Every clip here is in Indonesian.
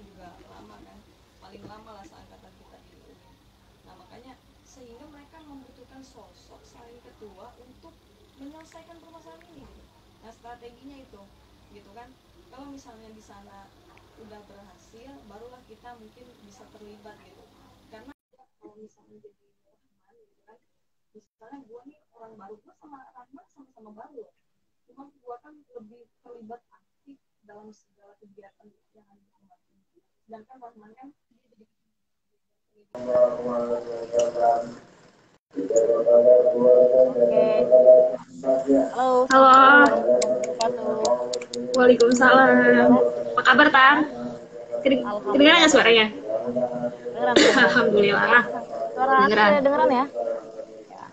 juga lama kan, paling lama lah seangkatan kita di UI. Nah makanya sehingga mereka membutuhkan sosok selain ketua untuk menyelesaikan permasalahan ini gitu. Nah strateginya itu gitu kan, kalau misalnya di sana udah berhasil barulah kita mungkin bisa terlibat gitu. Karena kalau misalnya jadi Rahman gitu kan, misalnya gue nih orang baru, gue sama Rahman sama-sama baru, cuma gue kan lebih terlibat aktif dalam segala kegiatan yang ada di tempat ini. Sedangkan Rahman kan dia jadi Halo, Halo. Assalamualaikum. Waalaikumsalam. Apa kabar, Tar? Kedengeran Alhamdulillah nggak baik. suaranya? Dengeran. Alhamdulillah. Suara aku Kedengeran. kedengeran ya?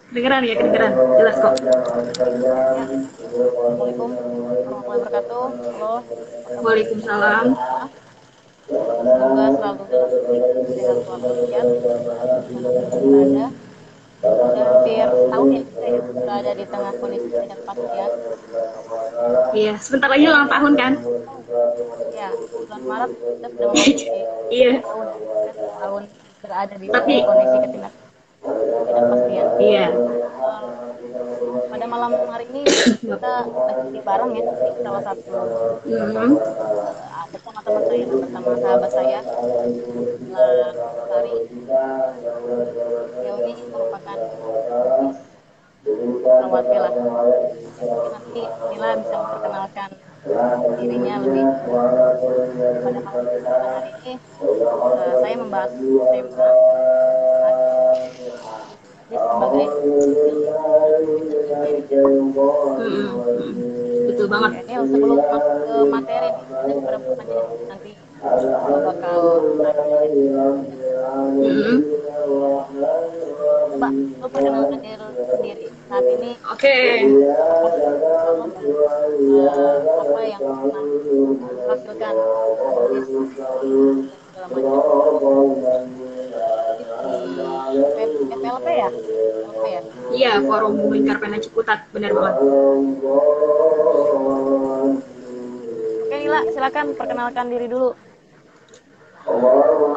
Kedengeran ya, kedengeran. Jelas kok. Ya. Assalamualaikum warahmatullahi wabarakatuh. Halo, apa kabar Waalaikumsalam. semua? Semoga selalu dalam kondisi sehat walafiat dimanapun berada. Sudah hampir setahun ya kita ya berada di tengah kondisi ketidakpastian. Iya, sebentar lagi ulang tahun kan? Ya, bulan Maret kita sudah memasuki Iya. tahun ya. Kita setahun berada di Tapi tengah kondisi ketidakpastian. iya. Pada malam hari ini kita lagi bareng ya di salah satu bersama teman saya, bersama sahabat saya, Lestari. Beliau ini merupakan aktivis Rawati lah. Ya, mungkin nanti Nila bisa memperkenalkan dirinya lebih jauh. Pada malam hari ini saya membahas tema aktivis sebagai Betul banget. Oke, Nil, sebelum masuk ke materi nih, ada beberapa pertanyaan yang nanti bakal tanya ya. Coba lo perkenalkan diri sendiri saat ini. Oke. Apa yang pernah dihasilkan tulis dan segala macam di FLP ya? FLP ya? Iya, Forum Lingkar Pena Ciputat, benar banget. Oke Nila, silakan perkenalkan diri dulu.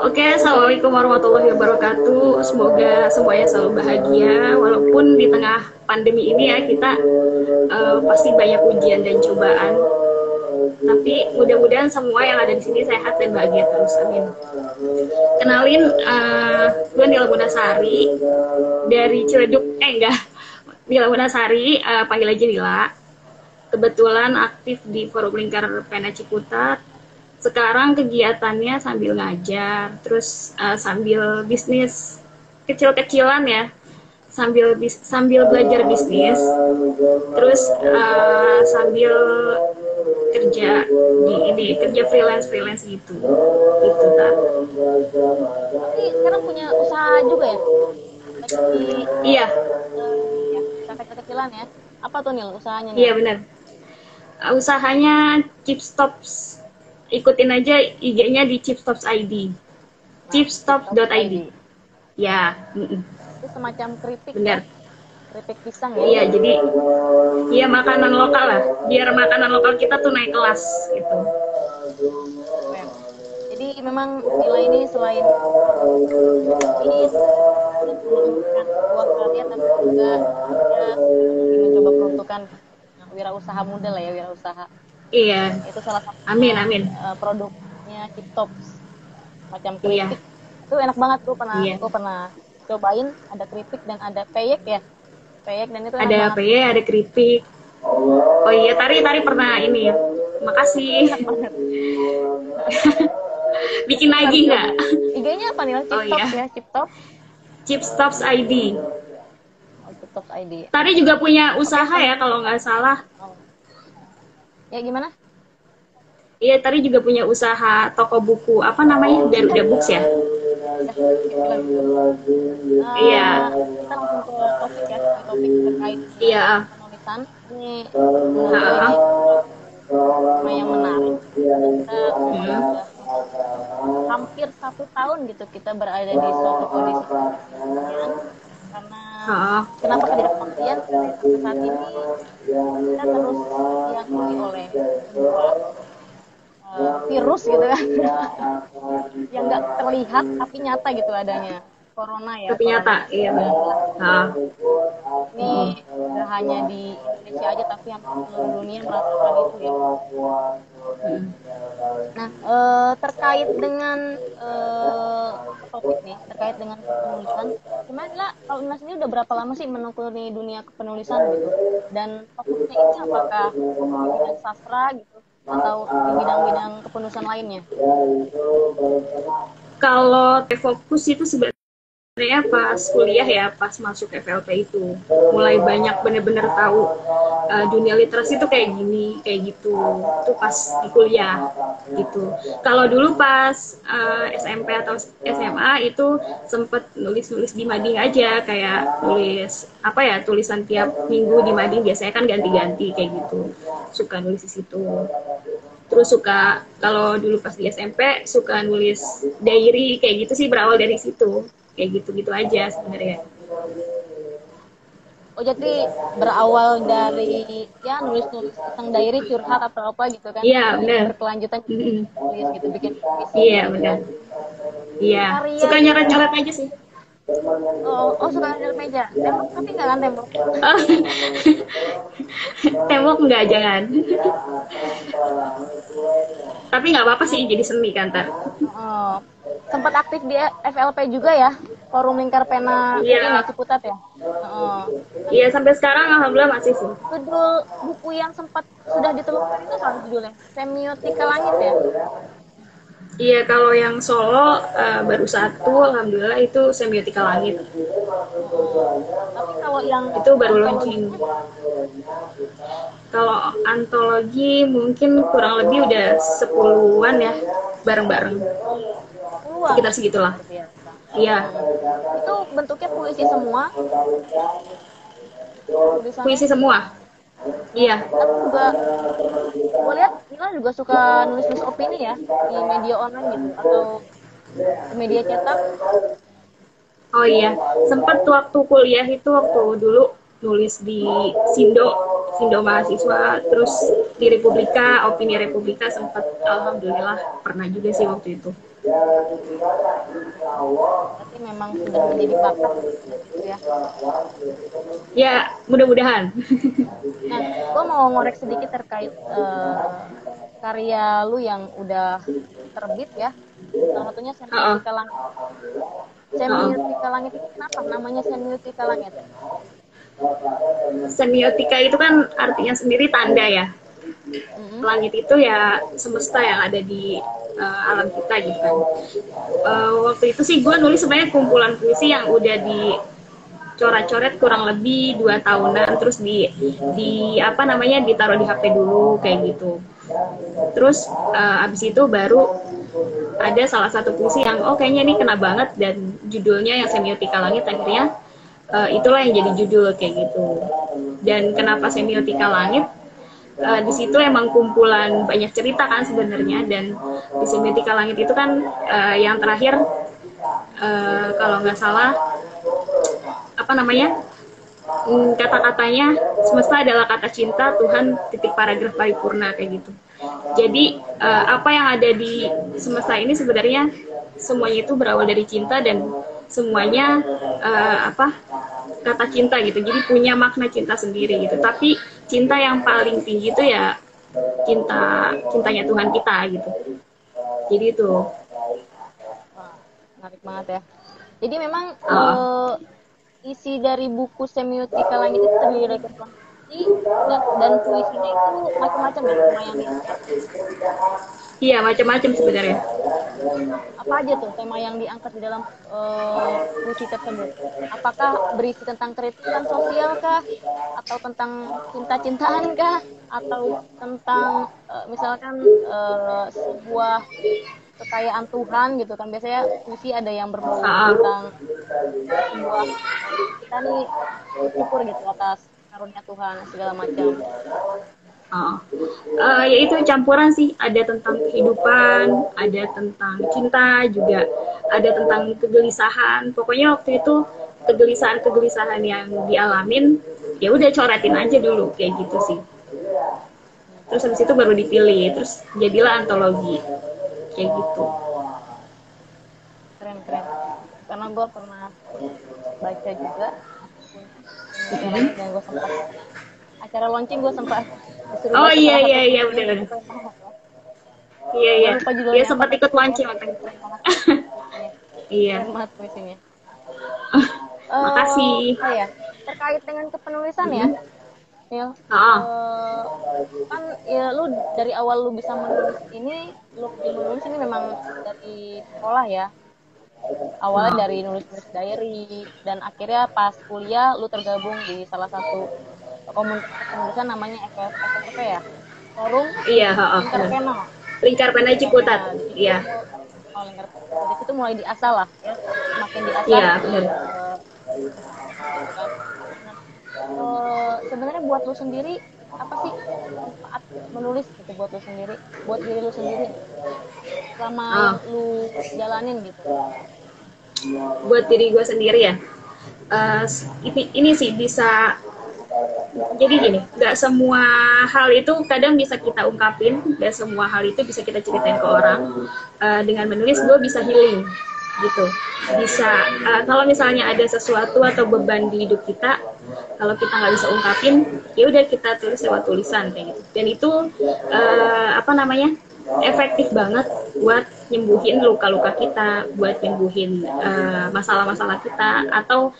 Oke, assalamualaikum warahmatullahi wabarakatuh. Semoga semuanya selalu bahagia, walaupun di tengah pandemi ini ya kita pasti banyak ujian dan cobaan. Tapi mudah-mudahan semua yang ada di sini sehat dan bahagia terus, amin. Kenalin, gue Nila Munasari dari Ciledug, Nila Munasari, panggil aja Nila. Kebetulan aktif di Forum Lingkar Pena Ciputat. Sekarang kegiatannya sambil ngajar, terus sambil bisnis kecil-kecilan ya, sambil belajar bisnis, terus sambil kerja kerja freelance gitu kan. Tapi sekarang punya usaha juga ya? Iya. Ya, usaha kecil-kecilan ya. Apa tuh Nil usahanya? Iya benar. Usahanya Chipstops. Ikutin aja IG-nya di Chipstops ID. Chipstops.id. Ya. Itu semacam keripik. Benar. Ya? Keripik pisang ya? Iya, jadi iya makanan lokal lah. Biar makanan lokal kita tuh naik kelas gitu. Jadi memang Nila ini selain aktivis dan mengembangkan uang karya, tapi juga dia lagi mencoba peruntukan wirausaha muda lah ya, wirausaha. Iya. Itu salah satu Amin. produknya Chipstops macam keripik. Iya. Itu enak banget tuh Iya. Gue pernah cobain, ada keripik dan ada peyek ya. Peyek dan itu enak ada banget. peyek, ada keripik. Oh iya, Tari pernah ini ya. Makasih. Enak banget. Bikin lagi nggak? IG-nya apa nih? Chipstops ya, Chipstops. Chipstops ID. Chipstops ID. Tari juga punya usaha ya kalau nggak salah. Ya gimana? Iya, Tari juga punya usaha toko buku. Apa namanya? Garuda Books ya? Iya. Kita langsung ke topik ya, topik terkait penulisan. Ini tema yang menarik. Kita sudah hampir 1 tahun gitu kita berada di suatu kondisi ketidakpastian. Karena kenapa ketidakpastian? Karena sampai saat ini kita terus dihantui oleh sebuah virus gitu kan yang nggak terlihat tapi nyata gitu adanya. Corona ya, Tapi nyata, iya. 19. Nah, Ini nggak hanya di Indonesia aja tapi hampir seluruh dunia merasakan itu ya. Nah, terkait dengan topik nih, terkait dengan penulisan, gimana lah, kalau Ina sendiri udah berapa lama sih menekuni dunia penulisan gitu? Dan fokusnya ini apakah di bidang sastra gitu, atau di bidang-bidang kepenulisan lainnya? kalau fokus itu sebenarnya pas kuliah ya, pas masuk FLP itu mulai banyak bener-bener tahu dunia literasi itu kayak gini, kayak gitu. Itu pas di kuliah gitu. Kalau dulu pas SMP atau SMA itu sempet nulis-nulis di mading aja, kayak nulis apa ya, tulisan tiap minggu di mading, biasanya kan ganti-ganti kayak gitu. Suka nulis di situ. Terus suka, kalau dulu pas di SMP suka nulis diary kayak gitu sih, berawal dari situ. Kayak gitu-gitu aja sebenarnya. Oh, jadi berawal dari ya nulis-nulis tentang diary, curhat atau apa gitu kan? Iya, benar. Berkelanjutan Mm-mm. nulis gitu, bikin puisi Iya, gitu benar. kan? Iya, Karya suka yang nyoret-nyoret aja sih. suka ada meja. Tembok tapi nggak kan tembok? Oh. Tembok enggak, jangan. Tapi nggak apa-apa sih, jadi seni kan ntar. Oh, sempat aktif di FLP juga ya, Forum Lingkar Pena Iya. ini Ciputat ya. Iya, sampai sekarang alhamdulillah masih sih. Judul buku yang sempat sudah ditemukan itu apa judulnya? Semiotika Langit ya. Iya, kalau yang solo baru satu, alhamdulillah, itu Semiotika Langit. Tapi kalau yang Itu baru launching. Kalau antologi mungkin kurang lebih udah 10-an ya, bareng-bareng. Sekitar segitulah. Iya. Itu bentuknya puisi semua. Puisi semua. Iya. Tapi juga gue lihat Nila juga suka nulis-nulis opini ya di media online gitu atau di media cetak. Oh iya, sempat waktu kuliah itu, waktu dulu nulis di Sindo mahasiswa, terus di Republika, opini Republika, sempat, alhamdulillah pernah juga sih waktu itu. Berarti memang sudah menjadi bakat gitu ya. Ya, mudah-mudahan. Nah, gue mau ngorek sedikit terkait karya lu yang udah terbit ya. Salah satunya Semiotika Langit. Semiotika Langit itu kenapa namanya Semiotika Langit? Semiotika itu kan artinya sendiri tanda ya. Langit itu ya semesta yang ada di alam kita gitu kan. Waktu itu sih gue nulis sebenarnya kumpulan puisi yang udah dicoret-coret kurang lebih 2 tahunan, terus di apa namanya, ditaruh di HP dulu kayak gitu. Terus abis itu baru ada salah satu puisi yang kayaknya ini kena banget, dan judulnya yang Semiotika Langit, akhirnya itulah yang jadi judul kayak gitu. Dan kenapa Semiotika Langit? Di situ emang kumpulan banyak cerita kan sebenarnya, dan di Semiotika Langit itu kan yang terakhir kalau nggak salah apa namanya, kata-katanya, semesta adalah kata cinta, Tuhan titik paragraf paripurna kayak gitu. Jadi apa yang ada di semesta ini sebenarnya semuanya itu berawal dari cinta, dan semuanya kata cinta gitu, jadi punya makna cinta sendiri gitu. Tapi cinta yang paling tinggi itu ya cintanya Tuhan kita gitu. Jadi itu. Wah, menarik banget ya. Jadi memang isi dari buku Semiotika Langit itu terdiri dari komposisi dan puisinya itu macam-macam ya, tema yang diangkat. Iya, macam-macam sebenarnya. Apa aja tuh tema yang diangkat di dalam puisi tersebut? Apakah berisi tentang kritikan sosial kah? Atau tentang cinta-cintaan kah? Atau tentang misalkan sebuah kekayaan Tuhan gitu kan? Biasanya puisi ada yang berbau tentang sebuah kita nih bersyukur gitu atas karunia Tuhan segala macam. Ya itu campuran sih, ada tentang kehidupan, ada tentang cinta juga, ada tentang kegelisahan. Pokoknya waktu itu kegelisahan yang dialamin, ya udah coretin aja dulu kayak gitu sih. terus habis itu baru dipilih, terus jadilah antologi kayak gitu. Keren keren. Karena gue pernah baca juga penelitian dan gue sempat acara launching, gue sempat disuruh Oh baca iya salah satu iya iya bukunya, benar. itu keren banget ya. Iya Gue iya. lupa Iya judulnya apa sempat tapi ikut keren, launching waktu itu. keren banget puisinya. Iya. Keren banget puisinya. Makasih. Oh ya, terkait dengan kepenulisan ya, Nil. Ah, Eh, kan ya lu dari awal lu bisa menulis ini, lu hobi menulis ini memang dari sekolah ya. Awalnya dari nulis-nulis diary dan akhirnya pas kuliah lu tergabung di salah satu komunitas kepenulisan namanya FFP ya, Forum iya, Lingkar benar. Pena. Lingkar Pena Ciputat. Nah, di situ Iya. Lingkar dari situ mulai diasah lah ya, semakin diasah Iya, benar. gitu kan. Nah, sebenarnya buat lu sendiri apa sih manfaat menulis gitu buat lu sendiri, buat diri lu sendiri selama yang Ah, lu jalanin gitu. buat diri gue sendiri ya. Ini sih bisa, jadi gini, nggak semua hal itu kadang bisa kita ungkapin, nggak semua hal itu bisa kita ceritain ke orang. Dengan menulis gue bisa healing gitu, bisa kalau misalnya ada sesuatu atau beban di hidup kita, kalau kita nggak bisa ungkapin, ya udah kita tulis lewat tulisan kayak gitu. Dan itu apa namanya, efektif banget buat nyembuhin luka-luka kita, buat nyembuhin masalah-masalah kita, atau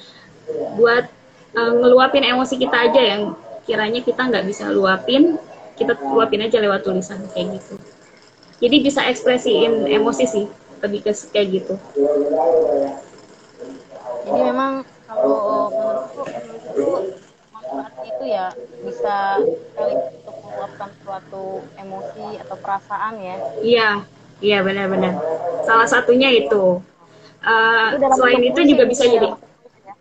buat ngeluapin emosi kita aja yang kiranya kita nggak bisa luapin, kita luapin aja lewat tulisan kayak gitu. Jadi bisa ekspresiin emosi sih, lebih ke kayak gitu. Jadi memang kalau menurutku menulis itu manfaatnya itu ya bisa sekaligus untuk meluapkan suatu emosi atau perasaan ya. Iya, iya benar-benar. Salah satunya itu. Itu dalam Selain bentuk itu puisi juga bisa mungkin ya, jadi dalam bentuk puisi ya.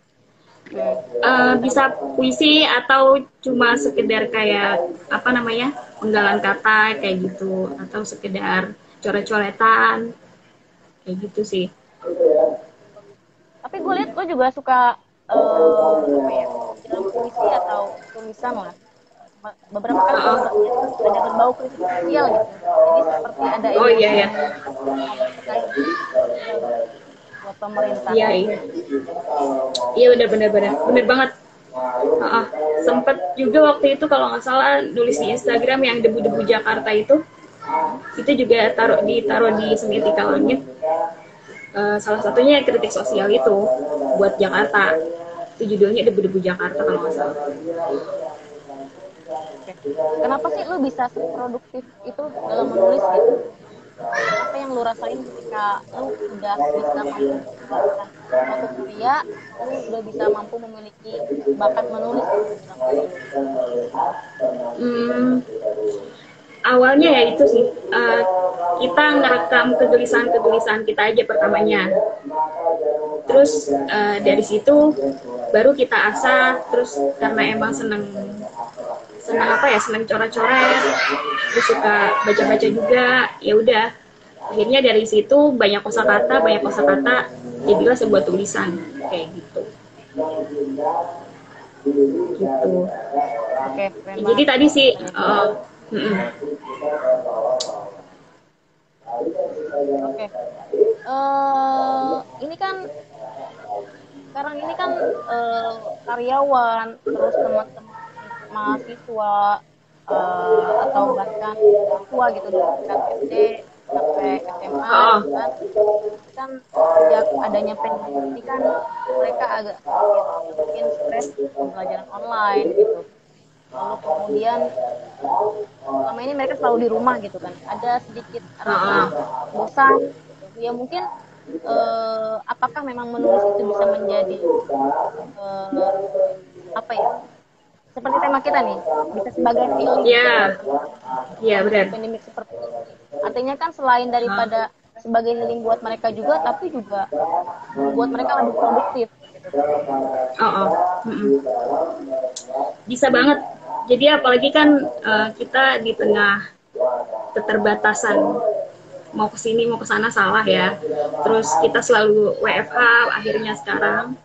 Dalam bisa puisi atau cuma sekedar kayak apa namanya, penggalan kata kayak gitu, atau sekedar coret-coretan kayak gitu sih. Tapi gue lihat lo juga suka apa ya, dalam puisi atau tulisan lah. Beberapa kali gue lihat ada berbau kritik sosial gitu. Jadi seperti ada Oh emosi iya ya. terkait sosial buat pemerintah. Iya, iya. Iya benar-benar benar banget. Sempet juga waktu itu kalau nggak salah nulis di Instagram yang debu-debu Jakarta itu juga ditaruh di Semetika Langit. Salah satunya kritik sosial itu buat Jakarta. Itu judulnya debu-debu Jakarta kalau nggak salah. Oke. Kenapa sih lu bisa seproduktif itu dalam menulis gitu? Apa yang lu rasain ketika lu udah bisa mampu melakukan suatu karya, lu udah bisa mampu memiliki bakat menulis gitu dalam diri lu? Awalnya ya itu sih, kita ngerekam kegelisahan kita aja pertamanya. Terus dari situ baru kita asah, terus karena emang seneng coret-coret, terus suka baca-baca juga, ya udah. Akhirnya dari situ banyak kosakata, jadilah sebuah tulisan kayak gitu. Gitu. Oke, keren Jadi banget. tadi sih, Oke. Ini kan sekarang ini kan karyawan, terus teman-teman mahasiswa atau bahkan siswa gitu dari tingkat SD sampai SMA gitu kan sejak adanya pandemi ini kan mereka agak mungkin stres pembelajaran online gitu. Lalu kemudian selama ini mereka selalu di rumah gitu kan, ada sedikit rasa bosan gitu. Ya mungkin apakah memang menulis itu bisa menjadi apa ya, seperti tema kita nih, bisa sebagai healing ya benar. pandemi seperti ini. Artinya kan selain daripada sebagai healing buat mereka juga, tapi juga buat mereka lebih produktif gitu. Bisa banget. Jadi apalagi kan kita di tengah keterbatasan, mau kesini mau kesana salah ya. Terus kita selalu WFH akhirnya sekarang,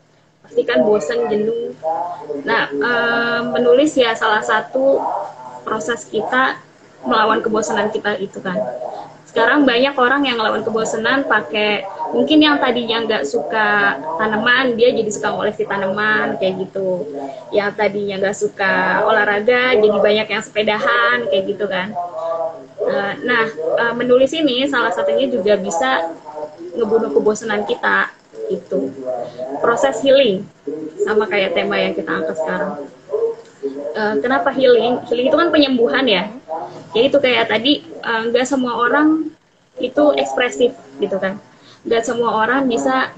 pasti kan bosan, jenuh. Nah, menulis ya salah satu proses kita melawan kebosanan kita itu kan. Sekarang banyak orang yang ngelawan kebosanan pakai, mungkin yang tadinya nggak suka tanaman, dia jadi suka ngoleksi tanaman, kayak gitu. Yang tadinya nggak suka olahraga, jadi banyak yang sepedahan, kayak gitu kan. Nah, menulis ini salah satunya juga bisa ngebunuh kebosanan kita, gitu. Proses healing, sama kayak tema yang kita angkat sekarang. Kenapa healing? Healing itu kan penyembuhan ya. Jadi itu kayak tadi, nggak semua orang itu ekspresif gitu kan. Nggak semua orang bisa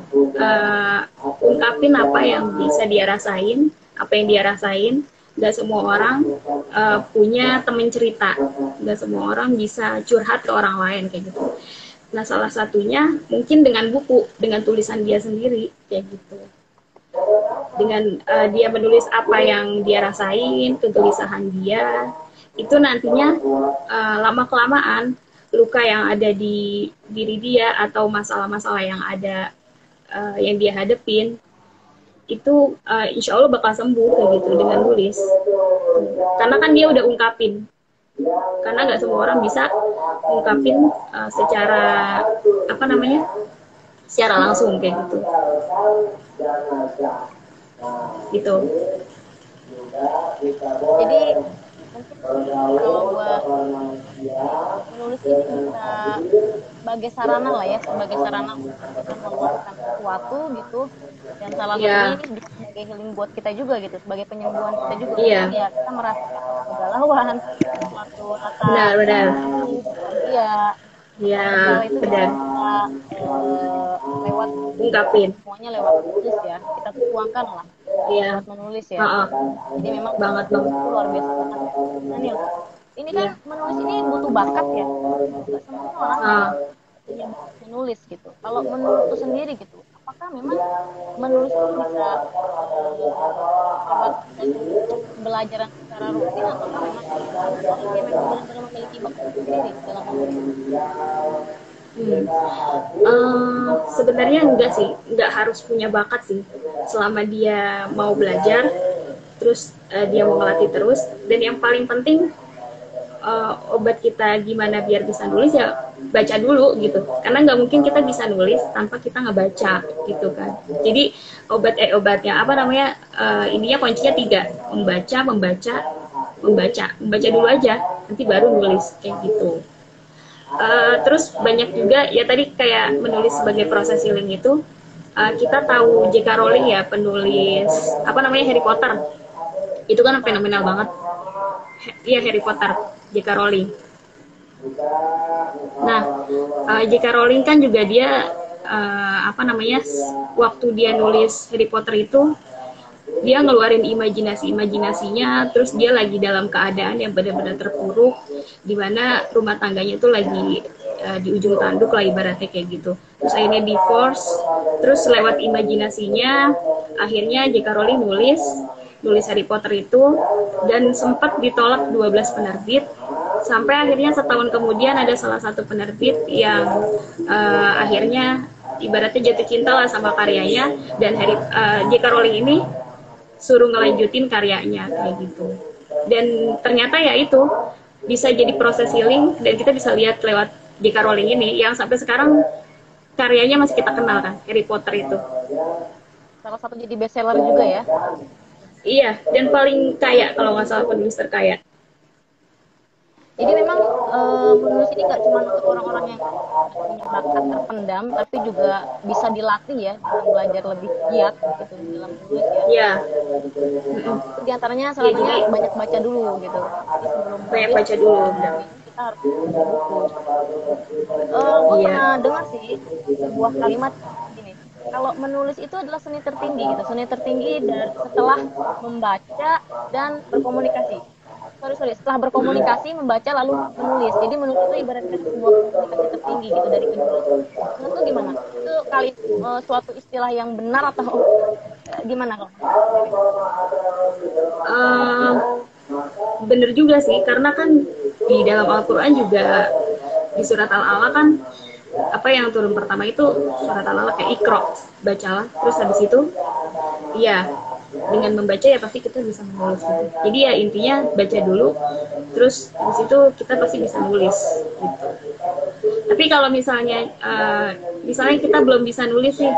ungkapin apa yang bisa dia rasain, apa yang dia rasain. Nggak semua orang punya temen cerita. Nggak semua orang bisa curhat ke orang lain kayak gitu. Nah, salah satunya mungkin dengan buku, dengan tulisan dia sendiri kayak gitu. Dengan dia menulis apa yang dia rasain, kegelisahan dia, itu nantinya lama-kelamaan luka yang ada di diri dia atau masalah-masalah yang ada yang dia hadepin, itu insya Allah bakal sembuh kayak gitu dengan tulis. Karena kan dia udah ungkapin. Karena nggak semua orang bisa ungkapin secara apa namanya, secara langsung kayak gitu. Gitu. Jadi mungkin kalau buat menulis ini bisa sebagai sarana lah ya, sebagai sarana untuk kita mengeluarkan sesuatu gitu, dan salah satunya ini bisa sebagai healing buat kita juga gitu, sebagai penyembuhan kita juga. Iya. Ya kita merasakan kegalauan, suatu rasa Benar. Iya. Ya, itu benar. Lewat ungkapin. Semuanya lewat menulis ya. Kita tuangkan lah. Iya. Lewat menulis ya. Jadi memang banget itu luar biasa banget. Nah, Nil, ini kan menulis ini butuh bakat ya. Nggak semua orang punya menulis gitu. Kalau menurut sendiri gitu, apakah memang menulis itu bisa lewat pembelajaran secara rutin, atau memang dia memang benar-benar memiliki bakat sendiri dalam menulis? Sebenarnya enggak sih, enggak harus punya bakat sih, selama dia mau belajar, terus dia mau melatih terus. Dan yang paling penting, obat kita gimana biar bisa nulis ya baca dulu gitu, karena nggak mungkin kita bisa nulis tanpa kita ngebaca gitu kan. Jadi obatnya apa namanya, ininya kuncinya 3: membaca dulu aja, nanti baru nulis kayak gitu. Terus banyak juga ya tadi kayak menulis sebagai proses healing itu, kita tahu J.K. Rowling ya, penulis apa namanya, Harry Potter. Itu kan fenomenal banget. Iya, Harry Potter, J.K. Rowling. Nah, J.K. Rowling kan juga dia apa namanya, waktu dia nulis Harry Potter itu dia ngeluarin imajinasinya, terus dia lagi dalam keadaan yang benar-benar terpuruk, di mana rumah tangganya itu lagi di ujung tanduk lah ibaratnya kayak gitu. Terus akhirnya divorce, terus lewat imajinasinya akhirnya J.K. Rowling nulis Harry Potter itu, dan sempat ditolak 12 penerbit, sampai akhirnya setahun kemudian ada salah satu penerbit yang akhirnya ibaratnya jatuh cinta lah sama karyanya, dan J.K. Rowling ini suruh ngelanjutin karyanya kayak gitu. Dan ternyata ya itu bisa jadi proses healing, dan kita bisa lihat lewat J.K. Rowling ini yang sampai sekarang karyanya masih kita kenal kan, Harry Potter itu. Salah satu jadi bestseller juga ya. Iya, dan paling kaya kalau nggak salah, penulis terkaya. Jadi memang menulis ini nggak cuma untuk orang-orang yang punya bakat terpendam, tapi juga bisa dilatih ya, dengan belajar lebih giat gitu dalam menulis ya. Iya. Itu diantaranya salah satunya banyak baca dulu gitu. Jadi sebelum banyak baca dulu. Kita harus baca buku. Gue pernah dengar sih sebuah kalimat gini. Kalau menulis itu adalah seni tertinggi gitu, seni tertinggi setelah membaca dan berkomunikasi. Setelah berkomunikasi, membaca lalu menulis. Jadi menulis itu ibaratnya sebuah komunikasi tertinggi gitu dari kedua. Menurut lu gimana? Itu suatu istilah yang benar atau gimana kok? Bener juga sih, karena kan di dalam Al-Quran juga di surat Al-Alaq kan apa yang turun pertama itu surat Al-Alaq kayak Iqra, bacalah. Terus habis itu iya, dengan membaca ya pasti kita bisa menulis gitu. Jadi ya intinya baca dulu, terus habis itu kita pasti bisa nulis gitu. Tapi kalau misalnya kita belum bisa nulis sih,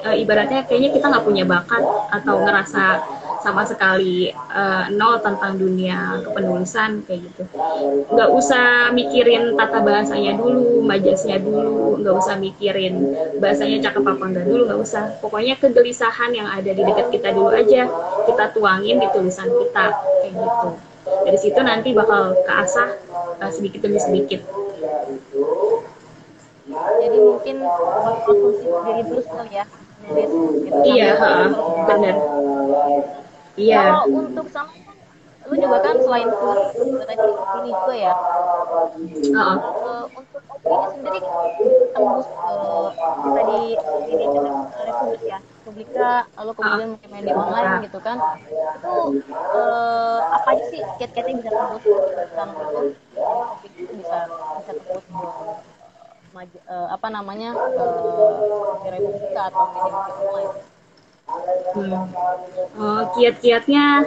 ibaratnya kayaknya kita nggak punya bakat atau ngerasa sama sekali nol tentang dunia kepenulisan kayak gitu. Nggak usah mikirin tata bahasanya dulu, majasnya dulu, nggak usah mikirin bahasanya cakep apa enggak dulu, nggak usah. Pokoknya kegelisahan yang ada di dekat kita dulu aja, kita tuangin di tulisan kita kayak gitu. Dari situ nanti bakal keasah sedikit demi sedikit. Jadi mungkin konsumsi diri dulu sekali ya, nulis gitu. Iya, benar. Iya. Kalau untuk sama lu juga kan selain tulis juga tadi opini juga ya. Untuk opini sendiri tembus ke tadi ini Republik ya, Republika, lalu kemudian mungkin media online gitu kan. Itu apa aja sih kiat-kiatnya bisa tembus tentang itu? Jadi topik itu bisa tembus ke apa namanya Republika atau media online. Kiat-kiatnya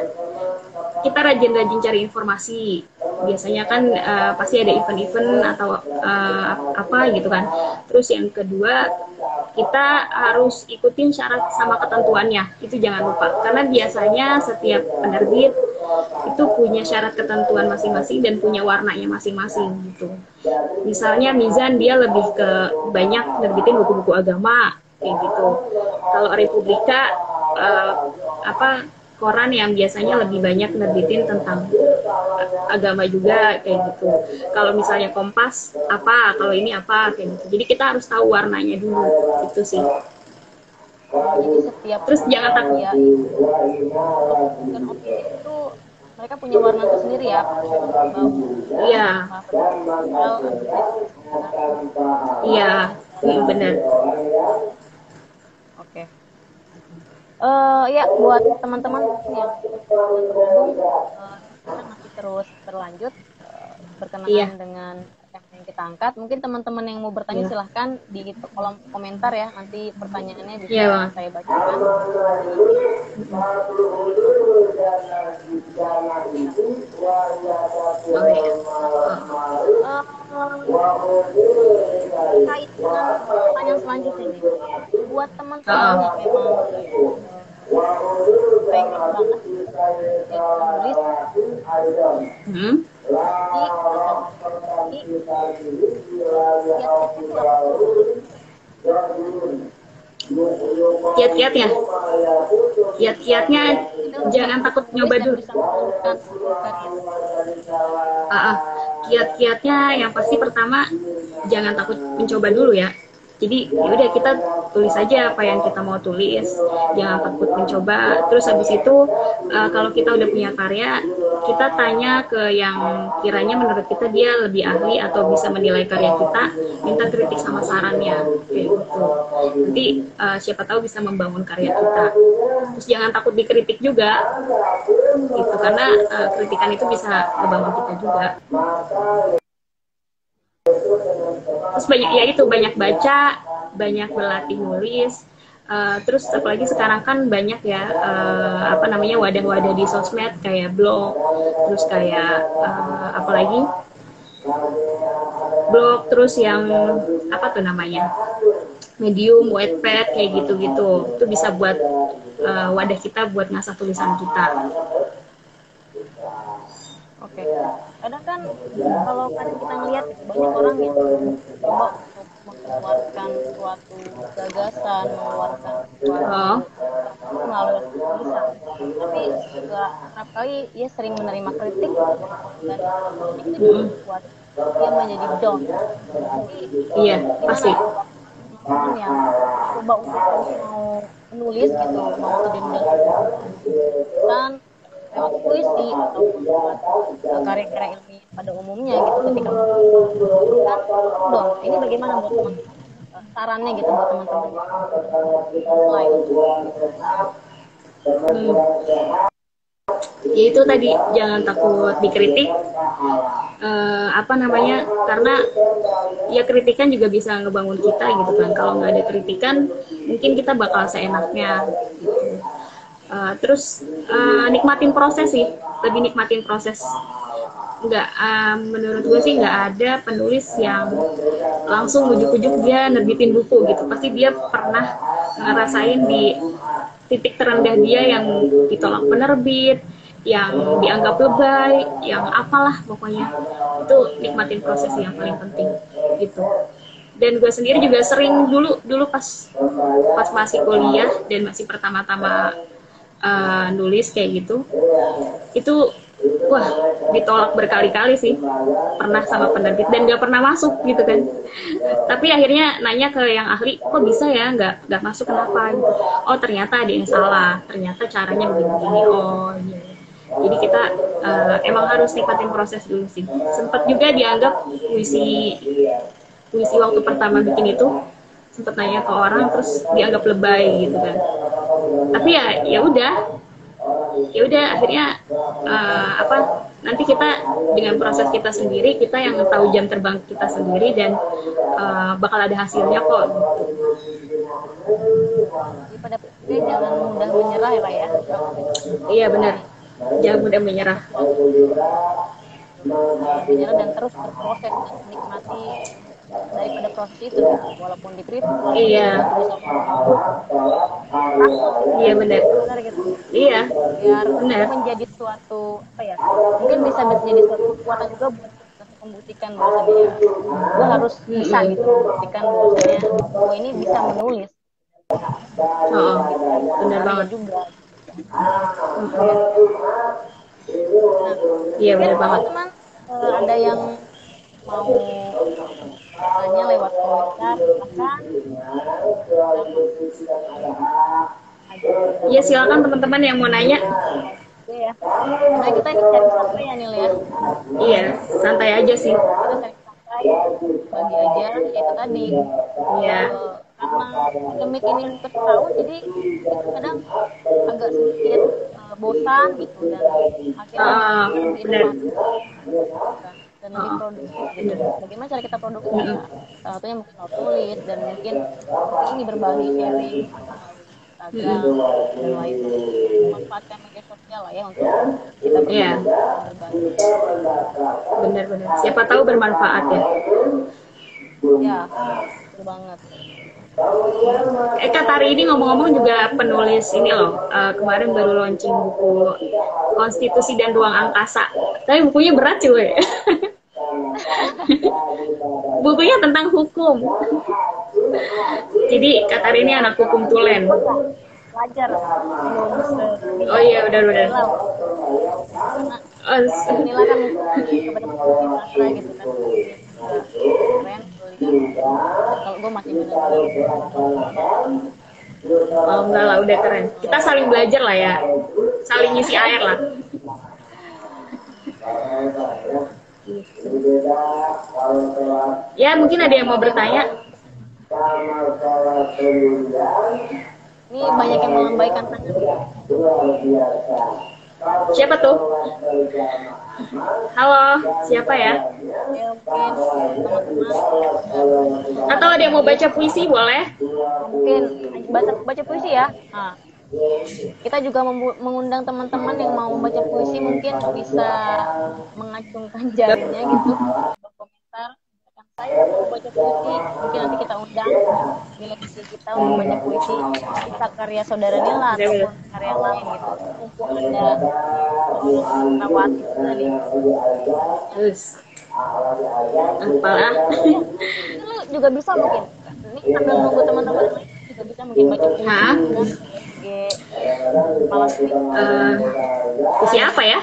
kita rajin-rajin cari informasi. Biasanya kan pasti ada event-event atau apa gitu kan. Terus yang kedua, kita harus ikutin syarat sama ketentuannya. Itu jangan lupa. Karena biasanya setiap penerbit itu punya syarat ketentuan masing-masing dan punya warnanya masing-masing gitu. Misalnya Mizan dia lebih ke banyak nerbitin buku-buku agama kayak gitu. Kalau Republika koran yang biasanya lebih banyak nerbitin tentang agama juga kayak gitu. Kalau misalnya Kompas apa, kalau ini apa kayak gitu. Jadi kita harus tahu warnanya dulu itu sih. Jadi setiap terus jangan takut ya kan opini itu mereka punya warna tersendiri ya. Iya. Iya, benar. Oke. Ya buat teman-teman yang terhubung, kita masih terus berlanjut berkenaan dengan yang kita angkat. Mungkin teman-teman yang mau bertanya silahkan di kolom komentar ya, nanti pertanyaannya bisa saya bacakan. Terkait dengan pertanyaan selanjutnya nih, buat teman-teman yang memang pengen banget nulis kiat-kiatnya jangan takut nyoba dulu. Kiat-kiatnya yang pasti pertama jangan takut mencoba dulu ya. Jadi yaudah kita tulis aja apa yang kita mau tulis, jangan takut mencoba. Terus habis itu kalau kita udah punya karya, kita tanya ke yang kiranya menurut kita dia lebih ahli atau bisa menilai karya kita, minta kritik sama sarannya kayak gitu. Nanti siapa tahu bisa membangun karya kita. Terus jangan takut dikritik juga, gitu karena kritikan itu bisa membangun kita juga. Terus banyak baca, banyak berlatih nulis. Terus apalagi sekarang kan banyak ya wadah-wadah di sosmed kayak blog, terus kayak apalagi blog, terus yang Medium, Wattpad kayak gitu-gitu. Itu bisa buat wadah kita buat ngasah tulisan kita. Oke. Kadang kan kalau kita ngelihat banyak orang yang coba untuk mengeluarkan suatu gagasan, mengeluarkan suatu melalui tulisan, tapi juga kerap kali ia sering menerima kritik dan kritik itu membuat dia menjadi down. Jadi iya pasti. Teman yang coba untuk mau menulis gitu, mau terjun dan lewat puisi ataupun lewat karya-karya ilmiah pada umumnya gitu, ketika kan dong ini bagaimana buat teman sarannya gitu buat teman-teman mulai Ya itu tadi jangan takut dikritik, karena ya kritikan juga bisa ngebangun kita gitu kan. Kalau nggak ada kritikan mungkin kita bakal seenaknya gitu. Terus nikmatin proses sih, lebih nikmatin proses. Nggak, menurut gue sih nggak ada penulis yang langsung ujuk-ujuk dia nerbitin buku gitu. Pasti dia pernah ngerasain di titik terendah dia yang ditolak penerbit, yang dianggap lebay, yang apalah pokoknya. Itu nikmatin proses yang paling penting gitu. Dan gue sendiri juga sering dulu pas masih kuliah dan masih pertama-tama nulis kayak gitu, itu wah ditolak berkali-kali sih, pernah sama penerbit dan gak pernah masuk gitu kan. Tapi akhirnya nanya ke yang ahli, kok bisa ya nggak masuk, kenapa gitu. Oh ternyata ada yang salah, ternyata caranya begini-begini. Oh iya. Jadi kita emang harus nikmatin proses dulu sih. Sempat juga dianggap puisi waktu pertama bikin itu, sempat nanya ke orang terus dianggap lebay gitu kan. Tapi ya udah akhirnya nanti kita dengan proses kita sendiri, kita yang tahu jam terbang kita sendiri, dan bakal ada hasilnya kok. Daripada jangan mudah menyerah ya Pak ya. Iya benar, jangan mudah menyerah. Menyerah dan terus berproses dan menikmati daripada proses itu, walaupun dikritik. Iya. Iya benar. Gitu. Iya. Biar benar. Menjadi suatu mungkin bisa menjadi suatu kekuatan juga buat membuktikan bahwasanya gue harus bisa gitu, membuktikan bahwasanya gue ini bisa menulis. Oh, benar banget juga. Iya benar banget. Teman ada yang mau tanya lewat komentar, silakan. Iya silakan teman-teman yang mau nanya. Oke ya. Nah kita ini cari santai ya Nil ya. Iya santai aja sih. Kita cari santai, bagi aja itu tadi. Iya. Karena pandemik ini bertahun, jadi itu kadang agak sedikit bosan gitu, dan akhirnya benar. Dan lebih produktif gitu. Bagaimana cara kita produktif? Salah satunya mungkin tulis, dan mungkin ini berbagi sharing Instagram dan lainnya, memanfaatkan media sosial lah ya untuk kita berbagi. Benar-benar. Siapa tahu bermanfaat ya. Ya, betul banget. Kak Tari ini ngomong-ngomong juga penulis ini loh, kemarin baru launching buku Konstitusi dan Ruang Angkasa. Tapi bukunya berat cuy. Bukunya tentang hukum. Jadi Kak Tari ini anak hukum tulen. Pelajar. Oh iya udah. Inilah kan kepada kita gitu kan. Keren. Kalau gue masih benar-benar enggak lah, udah keren. Kita saling belajar lah ya, saling ngisi air lah. Ya mungkin ada yang mau bertanya. Ini banyak yang melambaikan tangan. Siapa tuh? Halo, siapa ya? Ya mungkin teman-teman. Atau ada yang mau baca puisi boleh? Mungkin baca puisi ya. Nah, kita juga mengundang teman-teman yang mau membaca puisi, mungkin bisa mengacungkan jarinya gitu, berkomentar. Saya mau baca puisi, mungkin nanti kita undang di leksi kita untuk baca puisi, bisa karya saudara Nila ataupun karya lain gitu. Mumpung ada Rawati tadi. Terus apalah. Lu juga bisa mungkin. Ini sambil nunggu teman-teman juga bisa mungkin baca puisi. Malam puisi apa ya?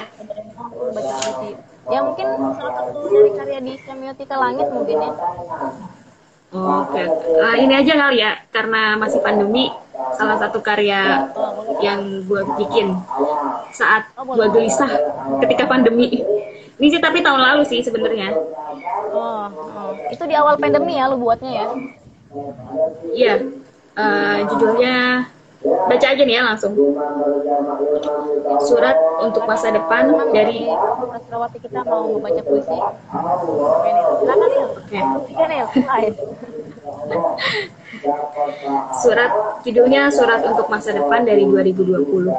Baca puisi. Ya mungkin salah satu dari karya di Semiotika Langit mungkin ya. Oke. Ini aja kali ya, karena masih pandemi, salah satu karya yang gue bikin saat gue gelisah ketika pandemi. Ini sih tapi tahun lalu sih sebenarnya. Itu di awal pandemi ya lu buatnya ya? Iya. Judulnya baca aja nih ya langsung. Surat untuk masa depan dari Rawati. Kita mau membaca puisi. Oke nih, silakan nih. Oke nih, slide. Surat judulnya Surat untuk Masa Depan dari 2020.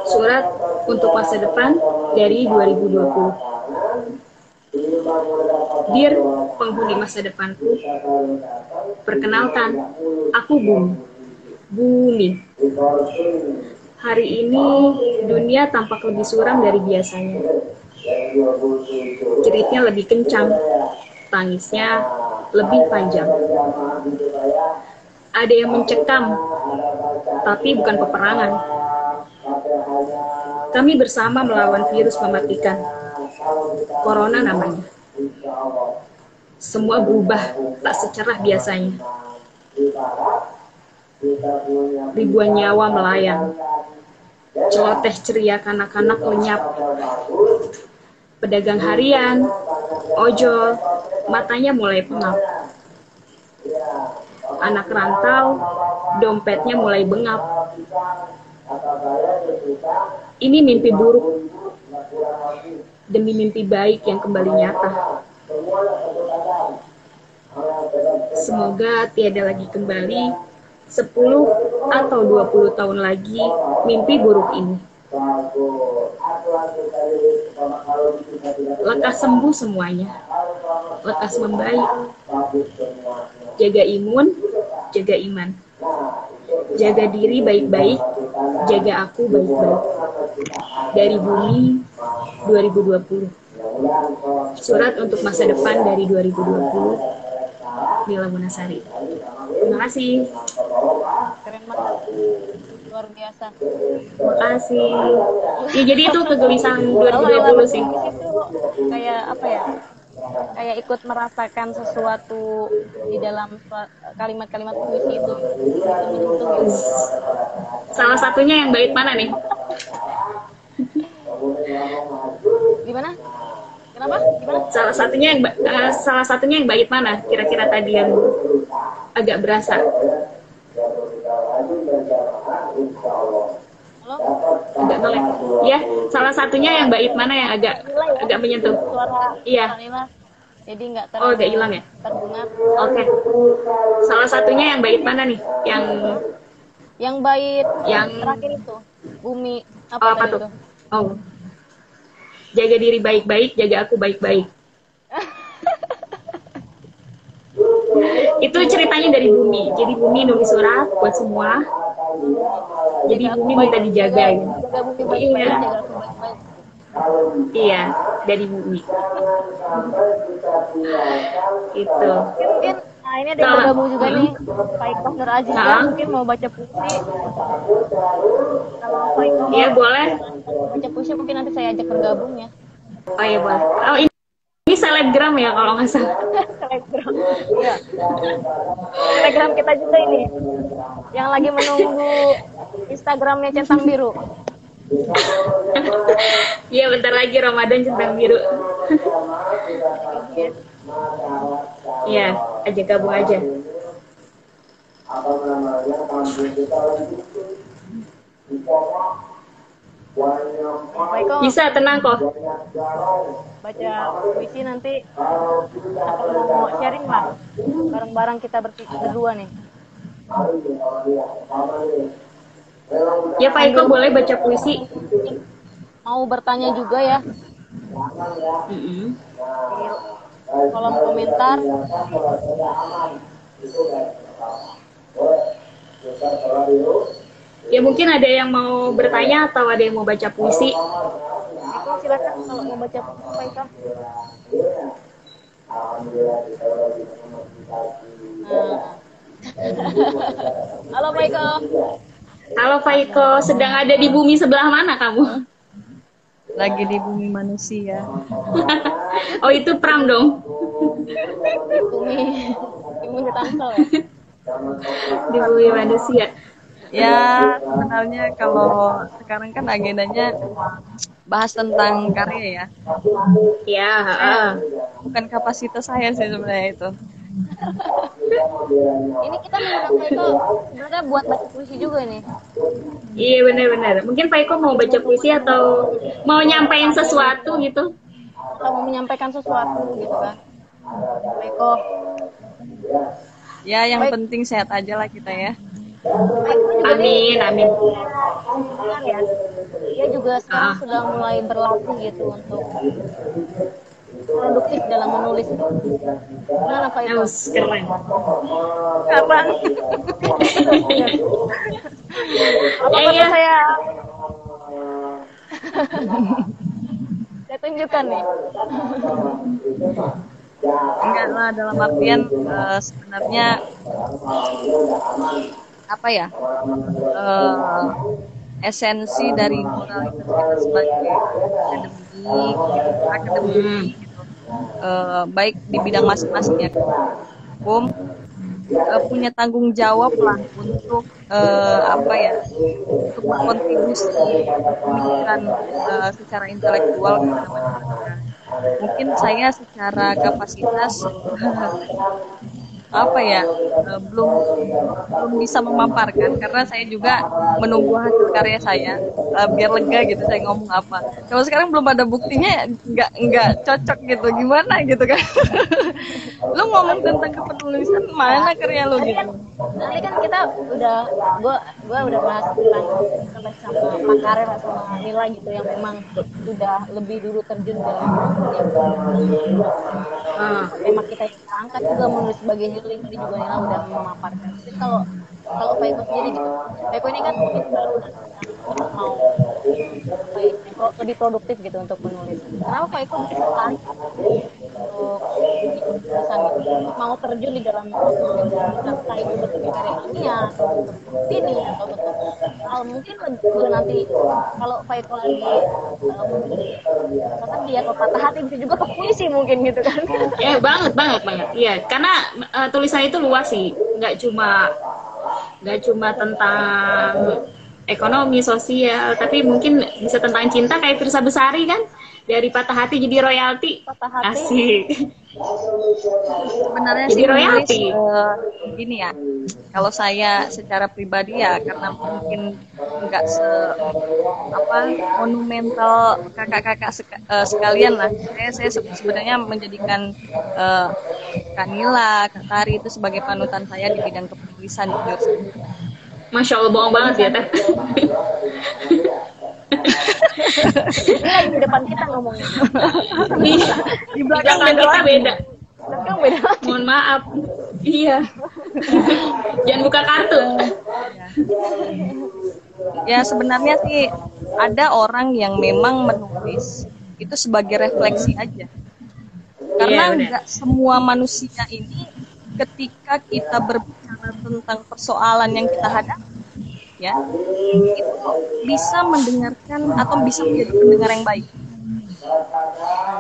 Surat untuk Masa Depan dari 2020. Dear penghuni masa depanku, perkenalkan, aku Bumi. Hari ini dunia tampak lebih suram dari biasanya. Jeritnya lebih kencang, tangisnya lebih panjang. Ada yang mencekam, tapi bukan peperangan. Kami bersama melawan virus mematikan. Corona namanya. Semua berubah tak secerah biasanya. Ribuan nyawa melayang. Celoteh ceria kanak-kanak lenyap. Pedagang harian, ojol, matanya mulai pengap. Anak rantau, dompetnya mulai bengap. Ini mimpi buruk demi mimpi baik yang kembali nyata. Semoga tiada lagi kembali 10 atau 20 tahun lagi mimpi buruk ini. Lekas sembuh semuanya, lekas membaik. Jaga imun, jaga iman. Jaga diri baik-baik, jaga aku baik-baik. Dari Bumi 2020. Surat untuk masa depan dari 2020. Mila Munasari. Terima kasih. Keren banget. Luar biasa. Terima kasih. Ya, jadi itu kegelisahan 2020 sih. Itu kayak apa ya? Kayak ikut merasakan sesuatu di dalam kalimat-kalimat puisi itu. Menyentuh gitu. Salah satunya yang bait mana nih? Gimana? Kenapa? Gimana? Salah satunya yang bait mana? Kira-kira tadi yang agak berasa. Halo? Agak nolak. Ya, salah satunya yang bait mana yang agak menyentuh? Suara Iya. Nila. Jadi nggak Oh, agak hilang ya? terdengar. Oke. Salah satunya yang bait mana nih? Yang bait Yang terakhir itu Bumi apa tadi tuh? itu? Oh. Jaga diri baik-baik, jaga aku baik-baik. Itu ceritanya dari Bumi. Jadi Bumi nulis surat buat semua. Jadi Jaga aku Bumi minta baik-baik. dijaga. Jaga Bumi baik-baik, Iya. jaga aku baik-baik. Iya, dari Bumi. Itu. Mungkin nah ini ada yang bergabung juga nih, Pak Iko Nur Aziza mungkin mau baca puisi. Kalau Pak Iko Iya, mau boleh. baca puisi mungkin nanti saya ajak bergabung ya. Oh iya, boleh. Oh, ini selebgram ya kalau nggak salah. Telegram. Iya. Telegram kita juga ini. Yang lagi menunggu Instagramnya Centang Biru. Iya, bentar lagi Ramadan Centang Biru. Iya, aja gabung aja. Pak Iko Bisa, tenang kok. baca puisi nanti atau mau sharing lah bareng-bareng kita berdua nih. Ya, Pak Iko boleh baca puisi. Mau bertanya juga ya Mm-mm. di kolom komentar. Ya, mungkin ada yang mau bertanya atau ada yang mau baca puisi. Iko silakan kalau mau baca puisi Pak Iko. Halo Pak Iko. Halo Pak Iko, sedang ada di bumi sebelah mana kamu? Lagi di bumi manusia. Oh, itu Pram dong. Bumi Tangsel ya. Di bumi manusia. Ya, sebenarnya kalau sekarang kan agendanya bahas tentang karya ya. Ya, Bukan kapasitas saya sih sebenarnya itu. Ini kita mengundang Pak Iko sebenarnya buat baca puisi juga nih. Iya, benar-benar. Mungkin Pak Iko mau baca puisi atau mau nyampein sesuatu gitu? Atau mau menyampaikan sesuatu gitu kan. Pak Eko. Ya, yang Baik. penting sehat aja lah kita ya. Pak Eko juga Amin, amin. benar ya. Dia juga sekarang Ah. sudah mulai berlatih gitu untuk produktif dalam menulis. Gimana Pak Eko? Keren. Sekarang Apa Iya, perlu iya. saya tunjukkan nih? enggak lah, dalam artian sebenarnya apa ya, esensi dari moralitas kita sebagai akademisi gitu, baik di bidang masing-masing ya, hukum, punya tanggung jawab lah untuk apa ya, untuk berkontribusi pemikiran secara intelektual kepada masyarakat. Mungkin saya secara kapasitas apa ya, belum bisa memaparkan karena saya juga menunggu hasil karya saya, biar lega gitu saya ngomong apa. Kalau sekarang belum ada buktinya, nggak cocok gitu, gimana gitu kan. Lu ngomong tentang kepenulisan, mana karya lu gitu. Nanti kan kita gua udah bahas tentang sama Pak Karir sama Nila gitu yang memang sudah lebih dulu terjun dalam tema kita yang kita angkat juga menulis sebagai healing. Tadi juga Nila udah memaparkan. Jadi kalau Pak Eko sendiri gitu, Pak Eko ini kan mungkin baru mau lebih produktif gitu untuk menulis. Kenapa Pak Eko bisa tertarik untuk tulisan gitu, mau terjun di dalam entah itu bentuk karya ilmiah atau bentuk ini atau bentuk mungkin juga nanti kalau Pak Eko lagi bahkan dia ke patah hati bisa juga ke puisi mungkin gitu kan. Banget. Iya, karena tulisan itu luas sih, nggak cuma tentang ekonomi, sosial, tapi mungkin bisa tentang cinta kayak Firsa Besari kan, dari patah hati jadi royalti. Patah hati. Asik. Sebenarnya Jadi sih menulis royalti. gini ya, kalau saya secara pribadi ya, karena mungkin nggak monumental kakak-kakak sekalian lah. Saya sebenarnya menjadikan Kak Nila, Kak Tari itu sebagai panutan saya di bidang kepenulisan jujur saja. Masya Allah, bohong banget ya Teh. Ini lagi di depan kita ngomongnya. Di belakang kita beda. Belakang beda. Mohon maaf. Iya. Jangan buka kartu. Ya sebenarnya sih ada orang yang memang menulis itu sebagai refleksi aja. Karena nggak semua manusia ini ketika kita berbicara tentang persoalan yang kita hadapi, ya, itu bisa mendengarkan atau bisa menjadi pendengar yang baik.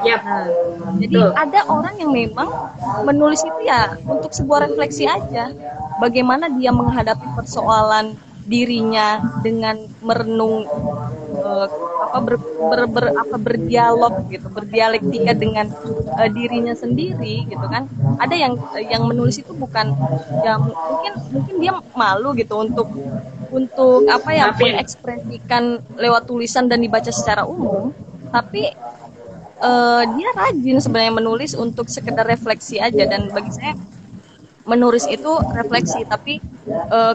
Yap. Nah, jadi ada orang yang memang menulis itu ya untuk sebuah refleksi aja. Bagaimana dia menghadapi persoalan dirinya dengan merenung berdialog gitu, berdialektika dengan dirinya sendiri gitu kan. Ada yang menulis itu bukan ya, mungkin dia malu gitu untuk mengekspresikan lewat tulisan dan dibaca secara umum, tapi dia rajin sebenarnya menulis untuk sekedar refleksi aja. Dan bagi saya menulis itu refleksi, tapi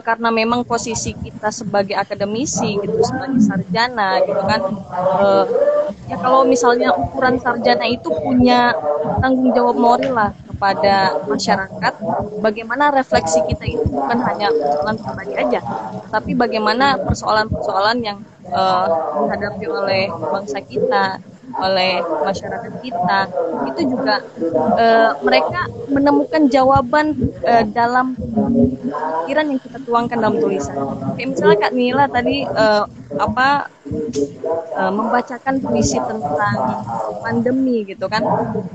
karena memang posisi kita sebagai akademisi gitu, sebagai sarjana gitu kan, ya kalau misalnya ukuran sarjana itu punya tanggung jawab moral lah kepada masyarakat, bagaimana refleksi kita itu bukan hanya persoalan pribadi aja, tapi bagaimana persoalan-persoalan yang dihadapi oleh bangsa kita, oleh masyarakat kita, itu juga mereka menemukan jawaban dalam pikiran yang kita tuangkan dalam tulisan. Kayak misalnya Kak Nila tadi membacakan puisi tentang pandemi gitu kan,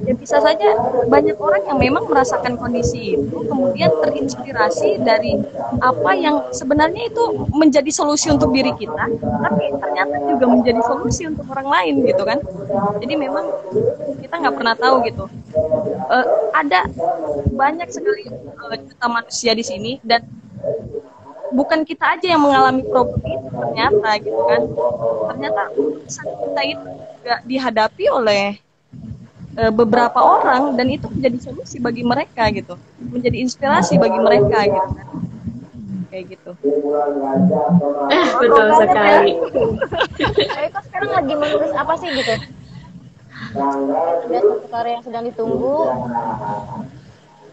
ya bisa saja banyak orang yang memang merasakan kondisi itu kemudian terinspirasi dari apa yang sebenarnya itu menjadi solusi untuk diri kita, tapi ternyata juga menjadi solusi untuk orang lain gitu kan. Jadi memang kita nggak pernah tahu gitu, ada banyak sekali juta manusia di sini dan bukan kita aja yang mengalami problem itu ternyata gitu kan. Ternyata urusan kita itu juga dihadapi oleh beberapa orang, dan itu menjadi solusi bagi mereka gitu, menjadi inspirasi bagi mereka gitu kan, kayak gitu. Betul sekali. Pak Eko sekarang lagi menulis apa sih gitu? Ada satu karya yang sedang ditunggu.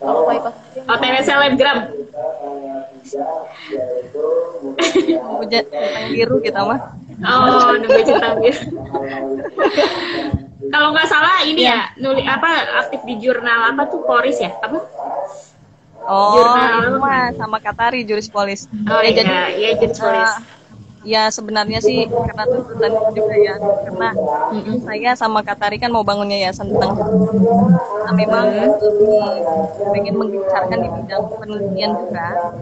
Kalau Pak Eko sendiri OTW selebgram. Bintang biru kita mah. Oh, nunggu cinta biru. Kalau nggak salah ini ya, nulis apa, aktif di jurnal apa tuh, Poris ya? Apa? Oh, Jurnal. itu mah sama Katari, Juris Polis. Oh Ya, iya, jadi iya Juris Polis. ya sebenarnya sih karena tuntutan juga ya, karena saya sama Katari kan mau bangun yayasan tentang nah, memang pengen menggencarkan di bidang penelitian juga,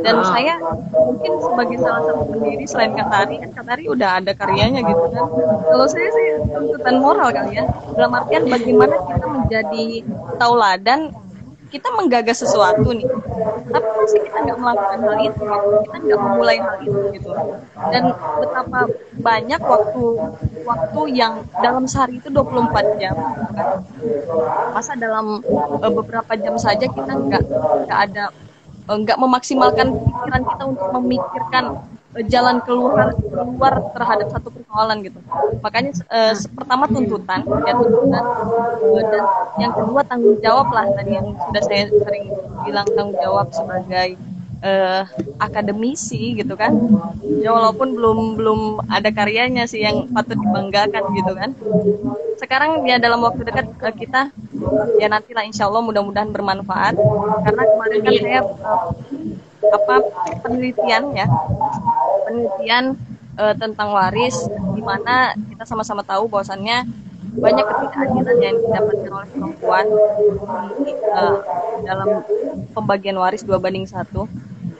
dan saya mungkin sebagai salah satu pendiri selain Katari, kan Katari udah ada karyanya gitu kan. Kalau saya sih tuntutan moral kali ya, dalam artian bagaimana kita menjadi tauladan, kita menggagas sesuatu nih, tapi masih kita nggak melakukan hal itu, gitu. Kita nggak memulai hal itu gitu. Dan betapa banyak waktu yang dalam sehari itu 24 jam, gitu kan. Masa dalam beberapa jam saja kita nggak memaksimalkan pikiran kita untuk memikirkan jalan keluar terhadap satu persoalan gitu. Makanya pertama tuntutan, dan yang kedua tanggung jawab lah, tadi yang sudah saya sering bilang, tanggung jawab sebagai akademisi gitu kan. Ya walaupun belum ada karyanya sih yang patut dibanggakan gitu kan. Sekarang ya dalam waktu dekat kita ya nantilah insya Allah mudah-mudahan bermanfaat, karena kemarin kan saya penelitian tentang waris, di mana kita sama-sama tahu bahwasannya banyak ketidakadilan yang didapatkan oleh perempuan dalam pembagian waris 2:1.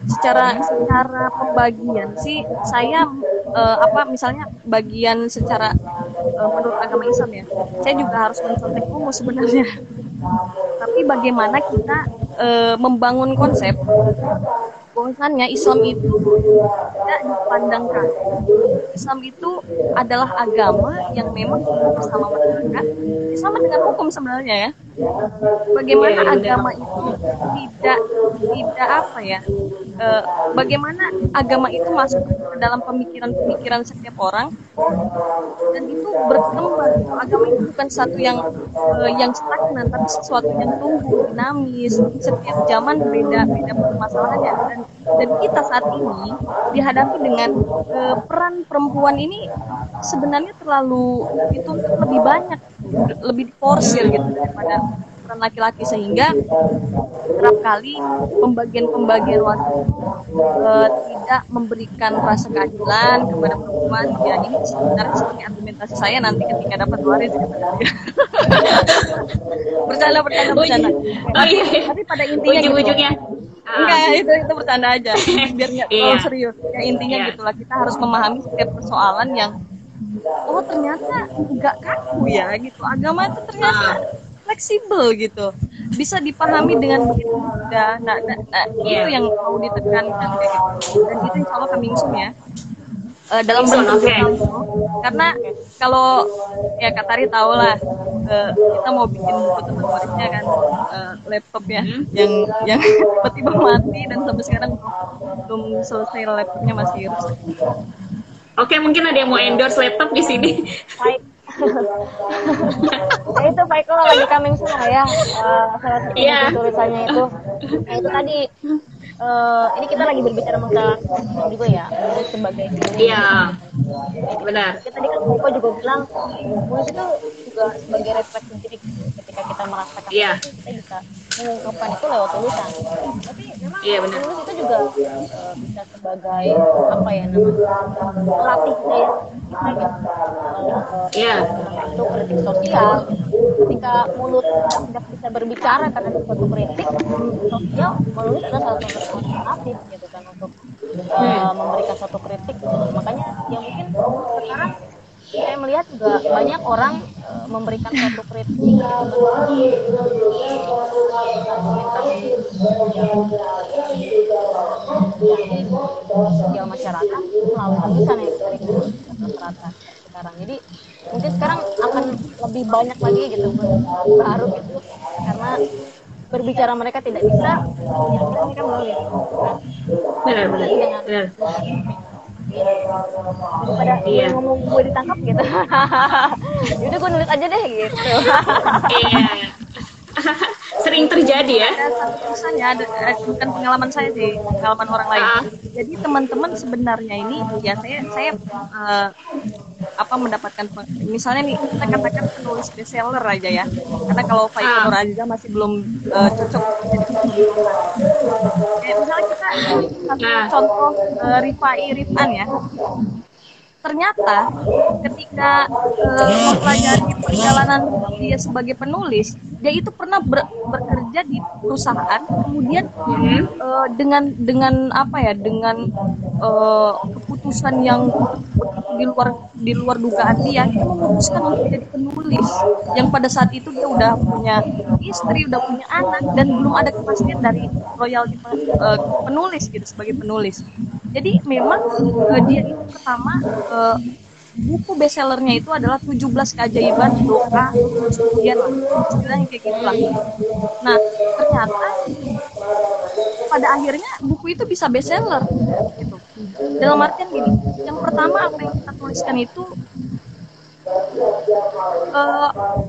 Secara pembagian sih saya misalnya bagian secara menurut agama Islam ya, saya juga harus mencontek rumus sebenarnya. Tapi bagaimana kita membangun konsep bahwasannya Islam itu tidak dipandangkan. Islam itu adalah agama yang memang hidup bersama masyarakat, sama dengan hukum sebenarnya ya. Bagaimana agama itu tidak apa ya? Bagaimana agama itu masuk ke dalam pemikiran setiap orang, dan itu berkembang. Agama itu bukan sesuatu yang stagnan, tapi sesuatu yang tumbuh dinamis. Setiap zaman beda permasalahannya, dan kita saat ini dihadapi dengan peran perempuan ini sebenarnya terlalu dituntut lebih banyak, lebih diporsir gitu daripada peran laki-laki, sehingga kerap kali pembagian waris tidak memberikan rasa keadilan kepada perempuan. Ya ini sebenarnya seperti argumentasi saya nanti ketika dapat waris gitu. bercanda. Oh iya. Tapi pada intinya ujung-ujungnya enggak, itu bercanda aja biar nggak terlalu serius ya. Intinya gitulah, kita harus memahami setiap persoalan yang ternyata nggak kaku ya gitu. Agama itu ternyata fleksibel gitu, bisa dipahami dengan begitu mudah. Nah, itu yang mau ditekankan kayak gitu. Dan itu insya Allah coming soon ya, dalam bentuk karena kalau ya Katari tahu lah, kita mau bikin buku tentang warisnya kan, laptop ya yang tiba-tiba mati, dan sampai sekarang belum selesai, laptopnya masih rusak. Oke, mungkin ada yang mau endorse laptop di sini. Ya itu Pak Eko lagi coming soon lah ya, salah satu tulisannya itu. Nah itu tadi ini kita lagi berbicara masalah juga ya, menulis sebagai Iya, benar. Tadi kan Pak Eko juga bilang menulis itu juga sebagai refleksi diri. Ketika kita merasakan itu, kita bisa mengungkapkan itu lewat tulisan. Tapi memang menulis itu juga bisa sebagai apa ya namanya, melatih daya kita gitu. Itu kritik sosial. Ketika mulut tidak bisa berbicara karena suatu kritik sosial, menulis adalah salah satu alternatif gitu kan untuk memberikan satu kritik gitu. Makanya ya mungkin sekarang saya melihat juga banyak orang memberikan satu kritik sosial masyarakat melalui tulisan yang rata-rata sekarang. Jadi mungkin sekarang akan lebih banyak lagi gitu baru gitu, karena berbicara mereka tidak bisa, ya akhirnya mereka menulis kan. Benar-benar. Jadi dengan Benar. daripada Iya. ngomong gue ditangkap gitu yaudah gue nulis aja deh gitu. Iya. Sering terjadi ya. Ada satu kisahnya, bukan pengalaman saya sih, pengalaman orang lain. Ah. Jadi teman-teman sebenarnya ini, ya saya mendapatkan misalnya nih kita katakan penulis bestseller aja ya, karena kalau Faiko Nur Aziza masih belum cocok jadi penulis. Kayak misalnya kita contoh Rifai Rifan ya. Ternyata ketika mempelajari perjalanan dia sebagai penulis, dia itu pernah bekerja di perusahaan, kemudian dengan keputusan yang di luar dugaan dia memutuskan untuk jadi penulis, yang pada saat itu dia udah punya istri, udah punya anak, dan belum ada kepastian dari royalti penulis gitu, sebagai penulis. Jadi memang dia itu pertama buku bestsellernya itu adalah 17 keajaiban doa, kemudian istilahnya kayak gitulah. Nah, ternyata pada akhirnya buku itu bisa bestseller gitu. Dalam artian gini, yang pertama apa yang kita tuliskan itu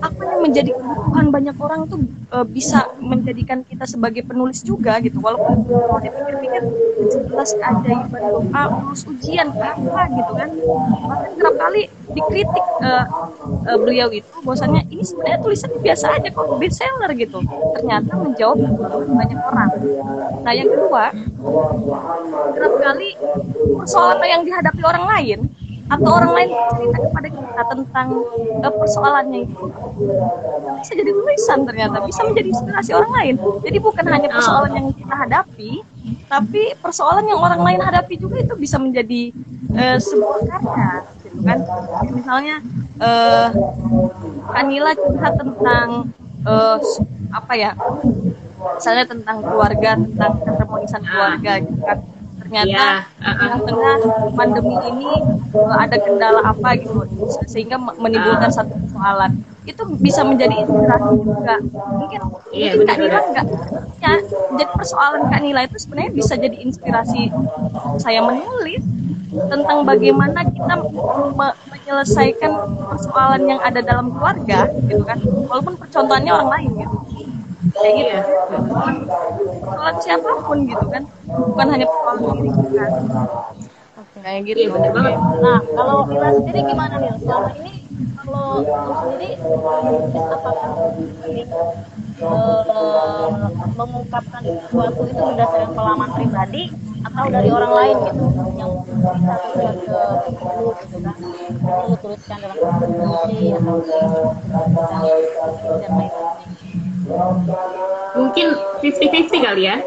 apa yang menjadi kebutuhan banyak orang tuh bisa menjadikan kita sebagai penulis juga gitu. Walaupun kalau dipikir-pikir 17 keajaiban doa lulus ujian apa gitu kan, bahkan kerap kali dikritik beliau itu bahwasannya ini sebenarnya tulisan biasa aja kok, bestseller gitu. Ternyata menjawab kebutuhan banyak orang. Nah, yang kedua, kerap kali persoalan yang dihadapi orang lain atau orang lain cerita kepada kita tentang persoalannya itu bisa jadi tulisan, ternyata bisa menjadi inspirasi orang lain. Jadi bukan hanya persoalan yang kita hadapi, tapi persoalan yang orang lain hadapi juga itu bisa menjadi sebuah karya gitu kan. Misalnya Kanila curhat tentang misalnya tentang keluarga, tentang keharmonisan keluarga gitu kan. Ternyata tengah-tengah pandemi ini ada kendala apa gitu, sehingga menimbulkan satu persoalan. Itu bisa menjadi inspirasi juga. Mungkin Kak Nila enggak ya, jadi persoalan Kak Nila itu sebenarnya bisa jadi inspirasi saya menulis tentang bagaimana kita menyelesaikan persoalan yang ada dalam keluarga gitu kan, walaupun percontohannya orang lain gitu. Kayak gitu. Persoalan siapapun gitu kan, bukan hanya persoalan diri kita. Kayak gitu. Iya, benar banget. Nah, kalau Nila sendiri gimana nih? Selama ini kalau sendiri apakah mengungkapkan sesuatu itu berdasarkan pengalaman pribadi atau dari orang lain gitu yang bisa tujuan ke lu gitu kan, lu tuliskan dalam puisi atau dan lain-lain. Mungkin 50-50 kali ya.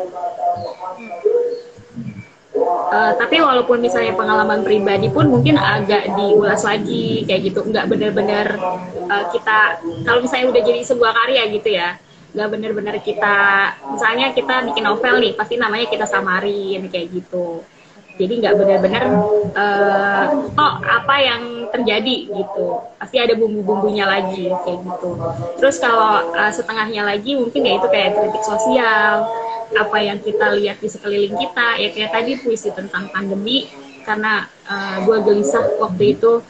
Tapi walaupun misalnya pengalaman pribadi pun mungkin agak diulas lagi kayak gitu, nggak benar-benar kita, kalau misalnya udah jadi sebuah karya gitu ya, nggak benar-benar kita, misalnya kita bikin novel nih, pasti namanya kita samarin kayak gitu. Jadi nggak benar-benar apa yang terjadi gitu, pasti ada bumbu-bumbunya lagi kayak gitu. Terus kalau setengahnya lagi mungkin ya itu kayak kritik sosial, apa yang kita lihat di sekeliling kita, ya kayak tadi puisi tentang pandemi, karena gue gelisah waktu itu,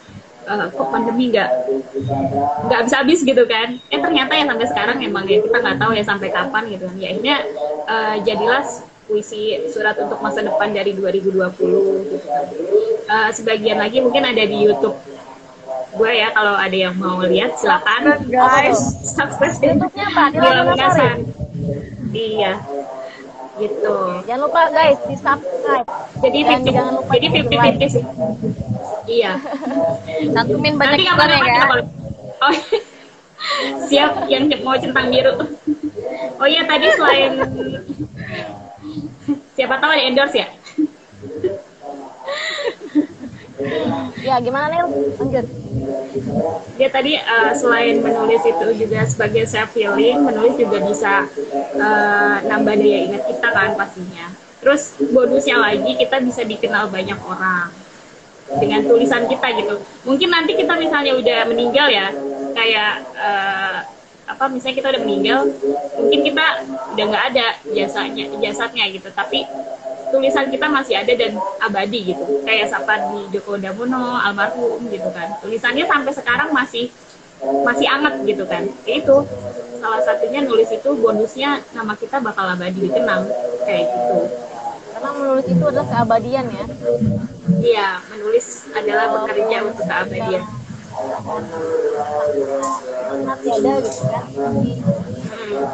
kok pandemi nggak habis-habis gitu kan, ternyata ya sampai sekarang emang ya kita nggak tahu ya sampai kapan gitu kan. Ya akhirnya jadilah puisi Surat untuk Masa Depan dari 2020 gitu kan. Sebagian lagi mungkin ada di YouTube gue ya, kalau ada yang mau lihat silakan guys, subscribe YouTube-nya apa? Nila Menasan. Iya gitu. Jangan lupa guys di subscribe. Jadi jangan lupa jadi 50-50 sih. Iya. Cantumin banyak Nanti iklan ya kan? Oh, siap yang mau centang biru. Oh iya, tadi selain siapa tahu ada endorse ya. Ya gimana Nil? Lanjut. Dia tadi selain menulis itu juga sebagai self healing, menulis juga bisa nambah daya ingat kita kan pastinya. Terus bonusnya lagi kita bisa dikenal banyak orang dengan tulisan kita gitu. Mungkin nanti kita misalnya udah meninggal ya, kayak apa misalnya kita udah meninggal, mungkin kita udah nggak ada jasadnya gitu, tapi tulisan kita masih ada dan abadi gitu, kayak Sapardi Djoko Damono almarhum gitu kan, tulisannya sampai sekarang masih anget gitu kan. Itu salah satunya nulis itu bonusnya nama kita bakal abadi dikenang kayak gitu. Karena menulis itu adalah keabadian ya. Iya, menulis adalah bekerja untuk keabadian. Masih ada gitu kan, tapi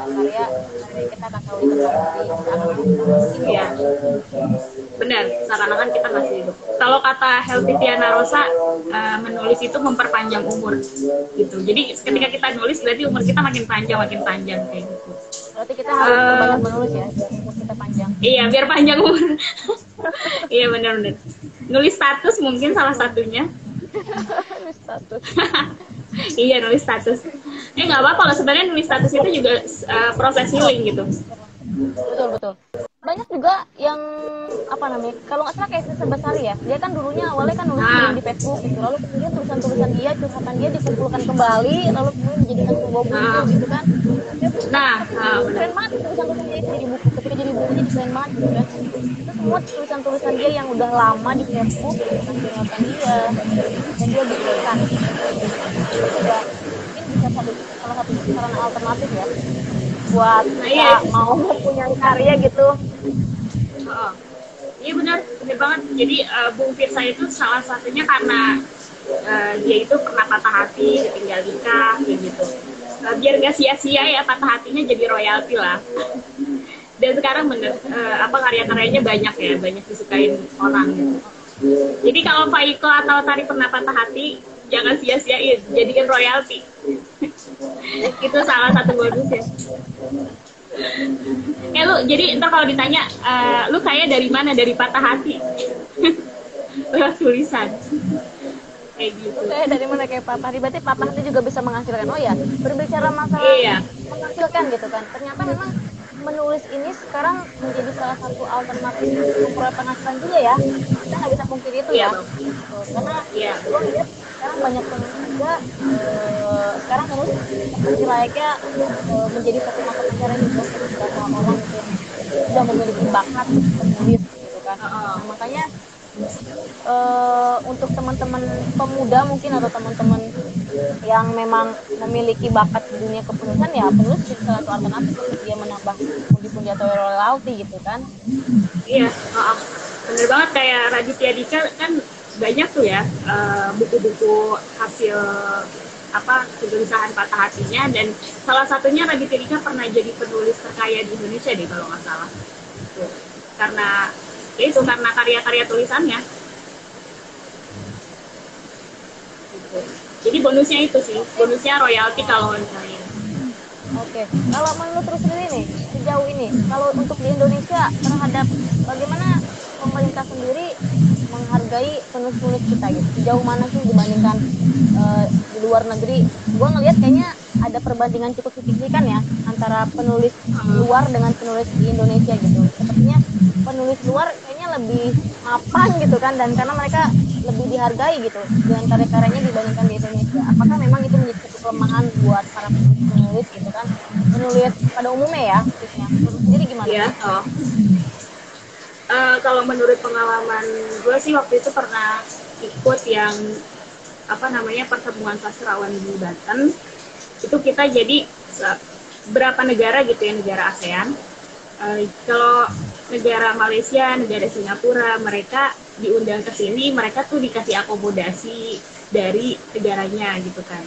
karya kita akan selalu dikenang di Iya, benar. Seakan-akan kita masih hidup. Kalau kata Helvitiana Rosa, menulis itu memperpanjang umur, gitu. Jadi ketika kita nulis, berarti umur kita makin panjang kayak gitu. Berarti kita harus banyak menulis ya, biar umur kita panjang. Iya, biar panjang umur. Iya benar-benar. Nulis status mungkin salah satunya. Nulis status. Iya, nulis status. Nggak apa-apa loh, sebenarnya nulis status itu juga proses healing gitu. Betul. Banyak juga yang apa namanya, kalau nggak salah kayak Sisa Besari ya, dia kan dulunya awalnya kan nulis di Facebook gitu, lalu kemudian tulisan-tulisan dia, curhatan dia dikumpulkan kembali, lalu kemudian dijadikan sebuah buku gitu kan. Keren banget tulisan-tulisan dia itu jadi buku, ketika jadi buku jadi keren banget gitu kan. Itu semua tulisan-tulisan dia yang udah lama di Facebook, tentang curhatan dia, dan dia bukukan. Itu juga mungkin bisa salah satu sarana alternatif ya buat mau punya karya gitu. Iya benar banget. Jadi Bung Firsa itu salah satunya karena dia itu pernah patah hati, ditinggal nikah, kayak gitu. Biar gak sia-sia ya patah hatinya, jadi royalti lah. Dan sekarang bener karya-karyanya banyak disukain orang gitu. Jadi kalau Faiko atau Tari pernah patah hati, jangan sia-siain, jadikan royalti. Itu salah satu bonusnya. Lu jadi ntar kalau ditanya lu kaya dari mana, dari patah hati. Lewat tulisan kayak gitu. Kayak dari mana, kayak patah hati, berarti patah hati juga bisa menghasilkan. Oh ya, berbicara masalah menghasilkan gitu kan, ternyata memang menulis ini sekarang menjadi salah satu alternatif memperoleh penghasilan juga ya. Kita nggak bisa pungkiri itu ya. Karena gue lihat sekarang banyak penulis juga sekarang menulis seperti layaknya menjadi satu mata pencarian juga beberapa orang gitu yang sudah memiliki bakat menulis gitu kan. Makanya untuk teman-teman pemuda mungkin atau teman-teman yang memang memiliki bakat di dunia kepenulisan, ya penulis jadi salah satu alternatif untuk dia menambah pundi-pundi atau royalti gitu kan. Iya, bener banget. Kayak Raditya Dika kan banyak tuh ya buku-buku hasil kegelisahan patah hatinya, dan salah satunya Raditya Dika pernah jadi penulis terkaya di Indonesia deh kalau nggak salah. Karena karya-karya tulisannya. Gitu. Jadi bonusnya itu sih, bonusnya royalti kalau misalnya. Oke, kalau menurut terus sendiri nih, sejauh ini, kalau untuk di Indonesia terhadap bagaimana pemerintah sendiri menghargai penulis-penulis kita gitu, sejauh mana sih dibandingkan di luar negeri? Gue ngelihat kayaknya ada perbandingan cukup signifikan ya antara penulis luar dengan penulis di Indonesia gitu. Sepertinya penulis luar kayaknya lebih mapan gitu kan, dan karena mereka lebih dihargai gitu dengan karya-karyanya dibandingkan di Indonesia. Apakah memang itu menjadi satu kelemahan buat para penulis gitu kan, penulis pada umumnya ya khususnya? Menurut sendiri gimana? Ya, kalau menurut pengalaman gue sih, waktu itu pernah ikut yang pertemuan sastrawan di Banten. Itu kita jadi berapa negara gitu ya, negara ASEAN. Kalau negara Malaysia, negara Singapura, mereka diundang ke sini, mereka tuh dikasih akomodasi dari negaranya gitu kan.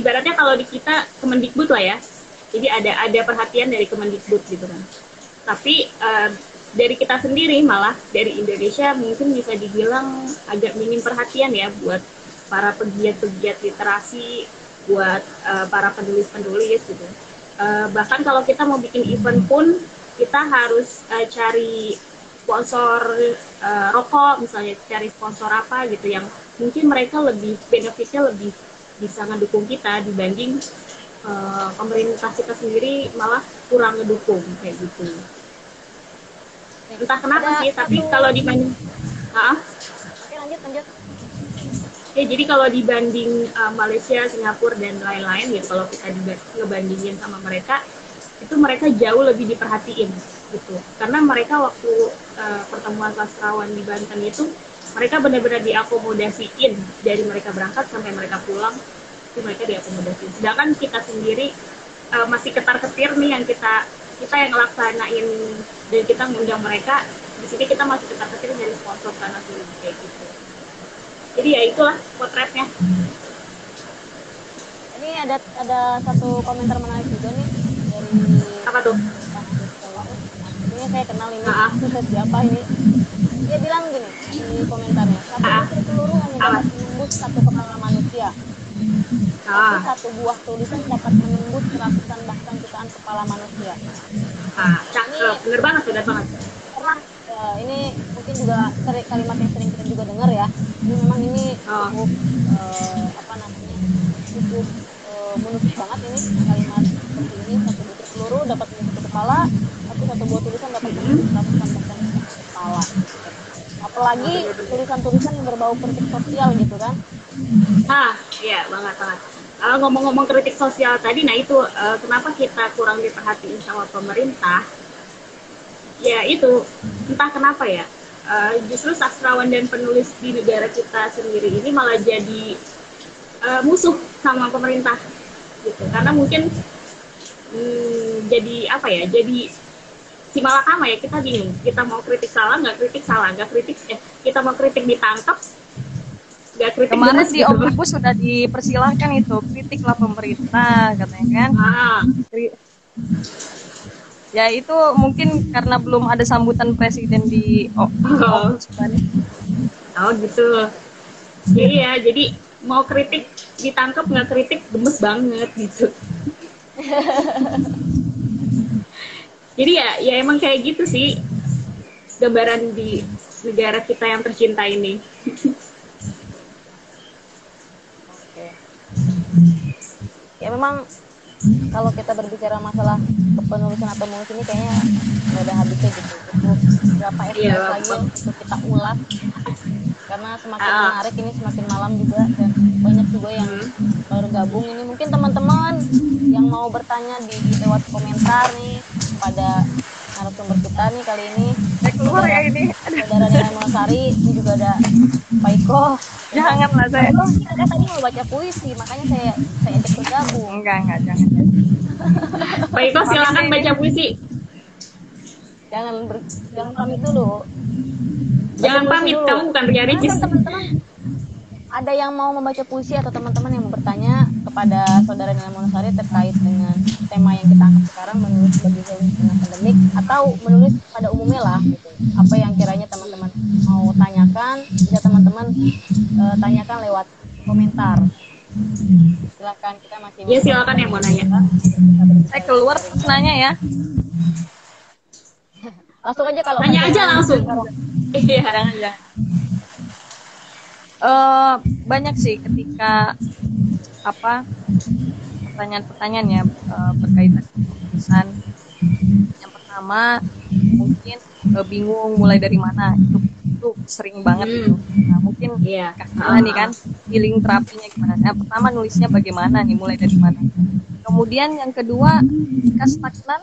Ibaratnya kalau di kita Kemendikbud lah ya, jadi ada perhatian dari Kemendikbud gitu kan. Tapi dari kita sendiri, malah dari Indonesia mungkin bisa dibilang agak minim perhatian ya buat para pegiat-pegiat literasi, buat para penulis-penulis gitu. Bahkan kalau kita mau bikin event pun kita harus cari sponsor rokok misalnya, cari sponsor apa gitu yang mungkin mereka lebih benefitnya lebih bisa ngedukung kita dibanding pemerintah kita sendiri malah kurang ngedukung kayak gitu. Entah kenapa sih, tapi kalau dibanding Oke, lanjut. Ya, jadi kalau dibanding Malaysia, Singapura, dan lain-lain gitu, kalau kita ngebandingin sama mereka, itu mereka jauh lebih diperhatiin gitu. Karena mereka waktu pertemuan sastrawan di Banten itu, mereka benar-benar diakomodasiin dari mereka berangkat sampai mereka pulang, itu mereka diakomodasiin. Sedangkan kita sendiri masih ketar-ketir nih yang kita yang ngelaksanain dan kita ngundang mereka, di sini kita masih ketar-ketir dari sponsor sana sini kayak gitu. Jadi ya itulah potretnya. Ini ada satu komentar menarik juga nih dari Apa tuh? ini saya kenal ini siapa ini. Dia bilang gini di komentarnya, satu butir peluru hanya dapat menembus satu kepala manusia. Tapi satu buah tulisan dapat menembus ratusan bahkan jutaan kepala manusia. Cakep, bener banget, bener banget. Pernah ini mungkin juga kalimat yang sering kita juga dengar ya. Ini memang ini cukup cukup menusuk banget ini kalimat seperti ini. Satu butir peluru dapat menembus satu kepala, tapi satu buah tulisan dapat menembus ratusan bahkan kepala. Apalagi tulisan-tulisan yang berbau kritik sosial gitu kan. Iya banget. Ngomong-ngomong kritik sosial tadi, nah itu kenapa kita kurang diperhatiin sama pemerintah? Ya itu, entah kenapa ya. Justru sastrawan dan penulis di negara kita sendiri ini malah jadi musuh sama pemerintah, gitu. Karena mungkin jadi apa ya? Jadi si malakama ya, kita bingung. Kita mau kritik salah, nggak kritik. Kita mau kritik ditangkap. Kemarin di Omnibus sudah dipersilahkan itu, kritiklah pemerintah katanya kan. Ya itu mungkin karena belum ada sambutan presiden di Omnibus. Oh gitu. Jadi mau kritik ditangkap, nggak kritik gemes banget gitu. Jadi ya emang kayak gitu sih gambaran di negara kita yang tercinta ini. Ya memang kalau kita berbicara masalah kepenulisan atau menulis ini kayaknya nggak ada habisnya gitu. Butuh berapa episode lagi untuk kita ulas karena semakin menarik ini, semakin malam juga dan banyak juga yang baru gabung ini. Mungkin teman-teman yang mau bertanya di lewat komentar nih kepada narasumber kita nih kali ini. Keluar ya ini. Saudara Nina Monosari, ini juga ada Pak Iko. Janganlah saya. Saya tadi mau baca puisi, makanya saya ajak bergabung. Enggak, jangan. Pak Iko silakan baca puisi. Jangan pamit dulu. Jangan pamit, kamu bukan Ria Ricis. Teman-teman, ada yang mau membaca puisi atau teman-teman yang mau bertanya kepada saudara Nina Monosari terkait dengan tema yang kita angkat sekarang, menulis sebagai dengan pandemik atau menulis pada umumnya lah gitu. Apa yang kiranya teman-teman mau tanyakan, bisa teman-teman tanyakan lewat komentar. Silakan, kita masih. Ya silakan yang mau nanya. Saya keluar terus nanya ya. Langsung aja kalau nanya aja langsung. Iya. Jangan. Banyak sih ketika pertanyaan-pertanyaan ya berkaitan dengan tulisan. Yang pertama mungkin bingung mulai dari mana, itu sering banget itu. Nah mungkin nih kan healing terapinya gimana. Yang pertama nulisnya bagaimana nih, mulai dari mana. Kemudian yang kedua, jika stagnan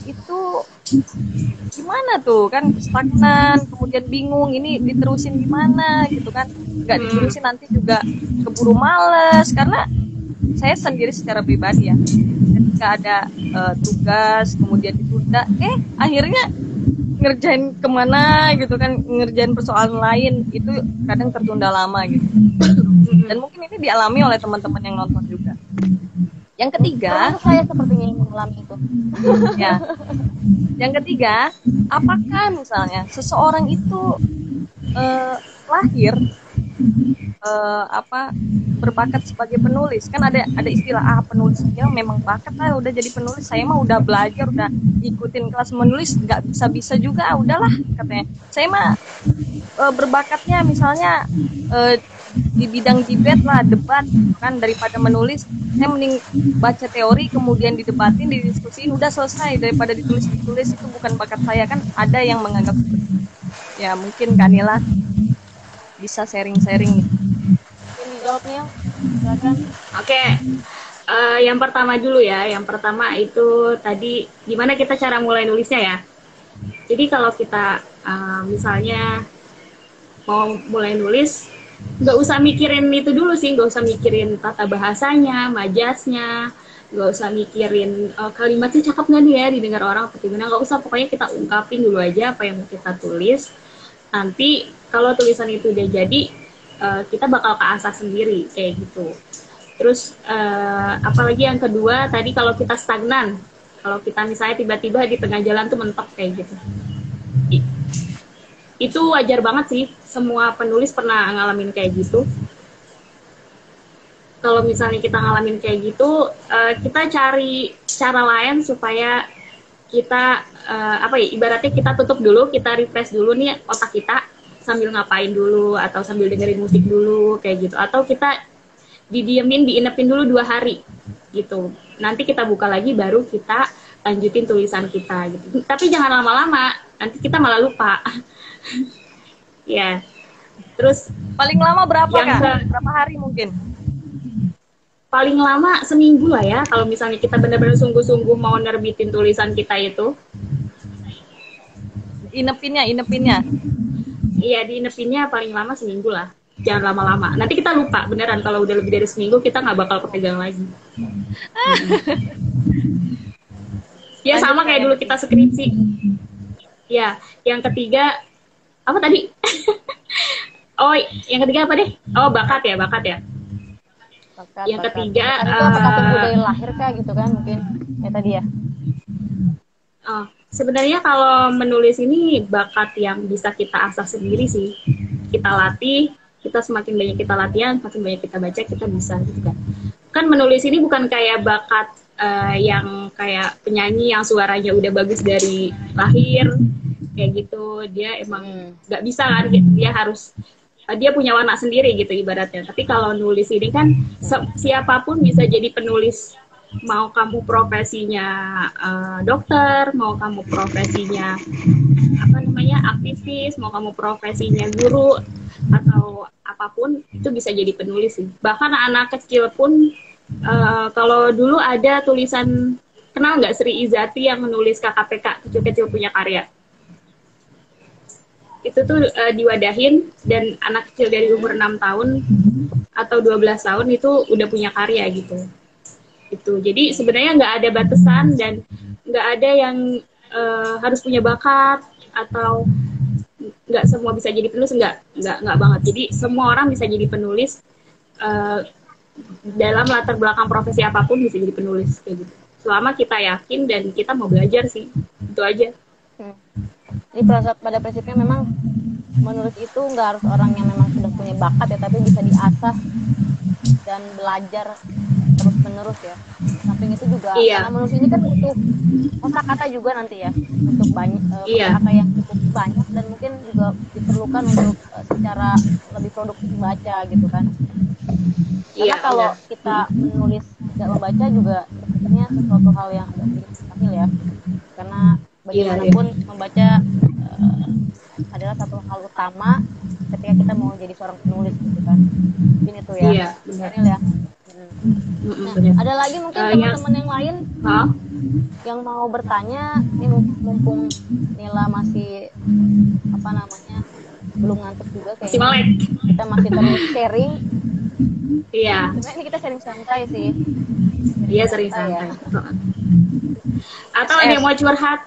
itu gimana tuh kan, stagnan kemudian bingung ini diterusin gimana gitu kan, nggak diterusin nanti juga keburu males. Karena saya sendiri secara pribadi ya, ketika ada tugas kemudian ditunda, akhirnya ngerjain kemana gitu kan, ngerjain persoalan lain, itu kadang tertunda lama gitu. Dan mungkin ini dialami oleh teman-teman yang nonton juga. Yang ketiga, saya sepertinya yang mengalami itu. Ya. Yang ketiga, apakah misalnya seseorang itu lahir berbakat sebagai penulis? Kan ada istilah penulis ya memang bakat lah, udah jadi penulis. Saya mah udah belajar, udah ikutin kelas menulis, nggak bisa juga, udahlah katanya. Saya mah berbakatnya misalnya di bidang debat kan, daripada menulis saya mending baca teori kemudian didebatin, didiskusiin, udah selesai daripada ditulis itu bukan bakat saya. Kan ada yang menganggap seperti itu. Ya mungkin Kanila bisa sharing nih. jawab Niel, silakan. Oke. Yang pertama dulu ya. Yang pertama itu tadi gimana kita cara mulai nulisnya ya. Jadi kalau kita misalnya mau mulai nulis, nggak usah mikirin itu dulu sih, nggak usah mikirin tata bahasanya, majasnya, nggak usah mikirin kalimatnya cakep nggak nih ya didengar orang atau gimana, nggak usah. Pokoknya kita ungkapin dulu aja apa yang mau kita tulis. Nanti kalau tulisan itu udah jadi, kita bakal keasah sendiri kayak gitu. Terus apalagi yang kedua tadi, kalau kita stagnan, kalau kita misalnya tiba-tiba di tengah jalan tuh mentok kayak gitu, itu wajar banget sih, semua penulis pernah ngalamin kayak gitu. Kalau misalnya kita ngalamin kayak gitu, kita cari cara lain supaya kita ibaratnya kita tutup dulu, kita refresh dulu nih otak kita sambil ngapain dulu, atau sambil dengerin musik dulu kayak gitu, atau kita didiemin, diinepin dulu 2 hari gitu. Nanti kita buka lagi, baru kita lanjutin tulisan kita gitu. Tapi jangan lama-lama, nanti kita malah lupa. Ya. Terus Paling lama berapa Kak? Berapa hari mungkin? Paling lama seminggu lah ya, kalau misalnya kita benar-benar sungguh-sungguh mau nerbitin tulisan kita itu. Inepinnya. Iya, diinepinnya paling lama seminggu lah. Jangan lama-lama. Nanti kita lupa beneran, kalau udah lebih dari seminggu kita nggak bakal kepegang lagi. Ya sama kayak dulu kita skripsi. Ya, yang ketiga apa tadi? Oh, yang ketiga apa deh? Oh, bakat ya. Yang ketiga itu apakah tumbuh dari lahir Kak gitu kan, mungkin ya tadi ya. Sebenarnya kalau menulis ini bakat yang bisa kita asah sendiri sih. Kita latih, kita semakin banyak kita latihan, semakin banyak kita baca, kita bisa gitu kan. Kan menulis ini bukan kayak bakat yang kayak penyanyi yang suaranya udah bagus dari lahir kayak gitu. Dia emang nggak bisa kan, dia punya warna sendiri gitu ibaratnya. Tapi kalau nulis ini kan siapapun bisa jadi penulis. Mau kamu profesinya dokter, mau kamu profesinya aktivis, mau kamu profesinya guru atau apapun, itu bisa jadi penulis sih. Bahkan anak kecil pun, kalau dulu ada tulisan, kenal nggak Sri Izati yang menulis KKPK, kecil-kecil punya karya? Itu tuh diwadahin, dan anak kecil dari umur 6 tahun atau 12 tahun itu udah punya karya gitu. Jadi sebenarnya nggak ada batasan, dan nggak ada yang harus punya bakat, atau nggak semua bisa jadi penulis, nggak banget. Jadi semua orang bisa jadi penulis, dalam latar belakang profesi apapun bisa jadi penulis kayak gitu. Selama kita yakin dan kita mau belajar sih, itu aja. Ini pada prinsipnya memang menulis itu nggak harus orang yang memang sudah punya bakat ya, tapi bisa diasah dan belajar terus menerus ya. Samping itu juga karena menulis ini kan butuh kosakata juga nanti ya, untuk banyak kosakata yang cukup banyak, dan mungkin juga diperlukan untuk secara lebih produktif baca gitu kan. Karena kalau kita menulis tidak membaca juga sebenarnya sesuatu hal yang agak sedikit mustahil ya, karena bagaimanapun membaca adalah satu hal utama ketika kita mau jadi seorang penulis gitu kan. Mungkin itu ya. Benar ya. Nah, ada lagi mungkin teman-teman yang lain yang mau bertanya. Ini mumpung Nila masih belum ngantuk juga kayaknya. Kita masih terus sharing. Iya. Sebenarnya ini kita sharing santai sih. Iya, sering santai. Ya. Atau ada yang mau curhat?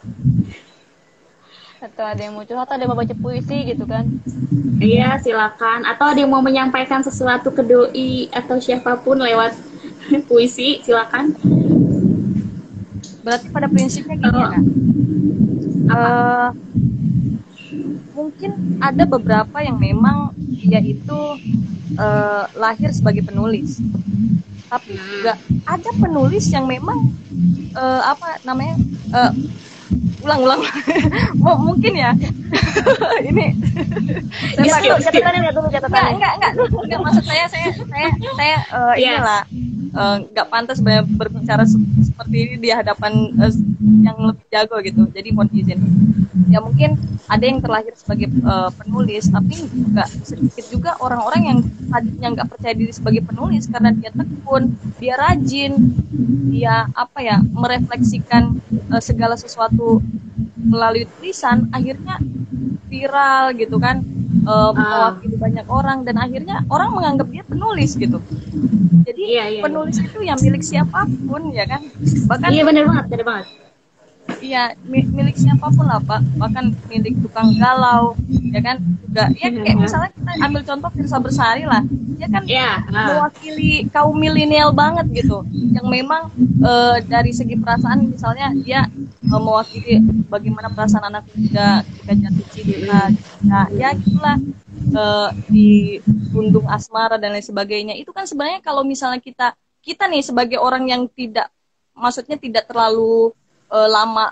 Atau ada yang mau curhat, ada yang mau baca puisi gitu kan? Iya, silakan. Atau ada yang mau menyampaikan sesuatu ke doi atau siapapun lewat puisi, silakan. Berarti pada prinsipnya gini ya, mungkin ada beberapa yang memang dia itu lahir sebagai penulis, tapi juga ada penulis yang memang ulang mungkin ya. Ini catatan. Enggak, maksud saya inilah nggak pantas berbicara seperti ini di hadapan yang lebih jago gitu. Jadi mohon izin. Ya mungkin ada yang terlahir sebagai penulis, tapi juga sedikit juga orang-orang yang tadinya nggak percaya diri sebagai penulis karena dia tekun, dia rajin, dia apa ya, merefleksikan segala sesuatu melalui tulisan, akhirnya viral gitu kan, mewakili banyak orang, dan akhirnya orang menganggap dia penulis gitu. Jadi penulis itu yang milik siapapun ya kan, bahkan iya benar banget. Iya, milik siapapun lah Pak, bahkan milik tukang galau, ya kan juga. Ya kayak misalnya kita ambil contoh Firsa Bersari lah, dia kan mewakili kaum milenial banget gitu, yang memang dari segi perasaan misalnya dia mewakili bagaimana perasaan anak muda ketika jatuh cinta, ya gitulah, dirundung asmara dan lain sebagainya. Itu kan sebenarnya kalau misalnya kita nih sebagai orang yang tidak, maksudnya tidak terlalu lama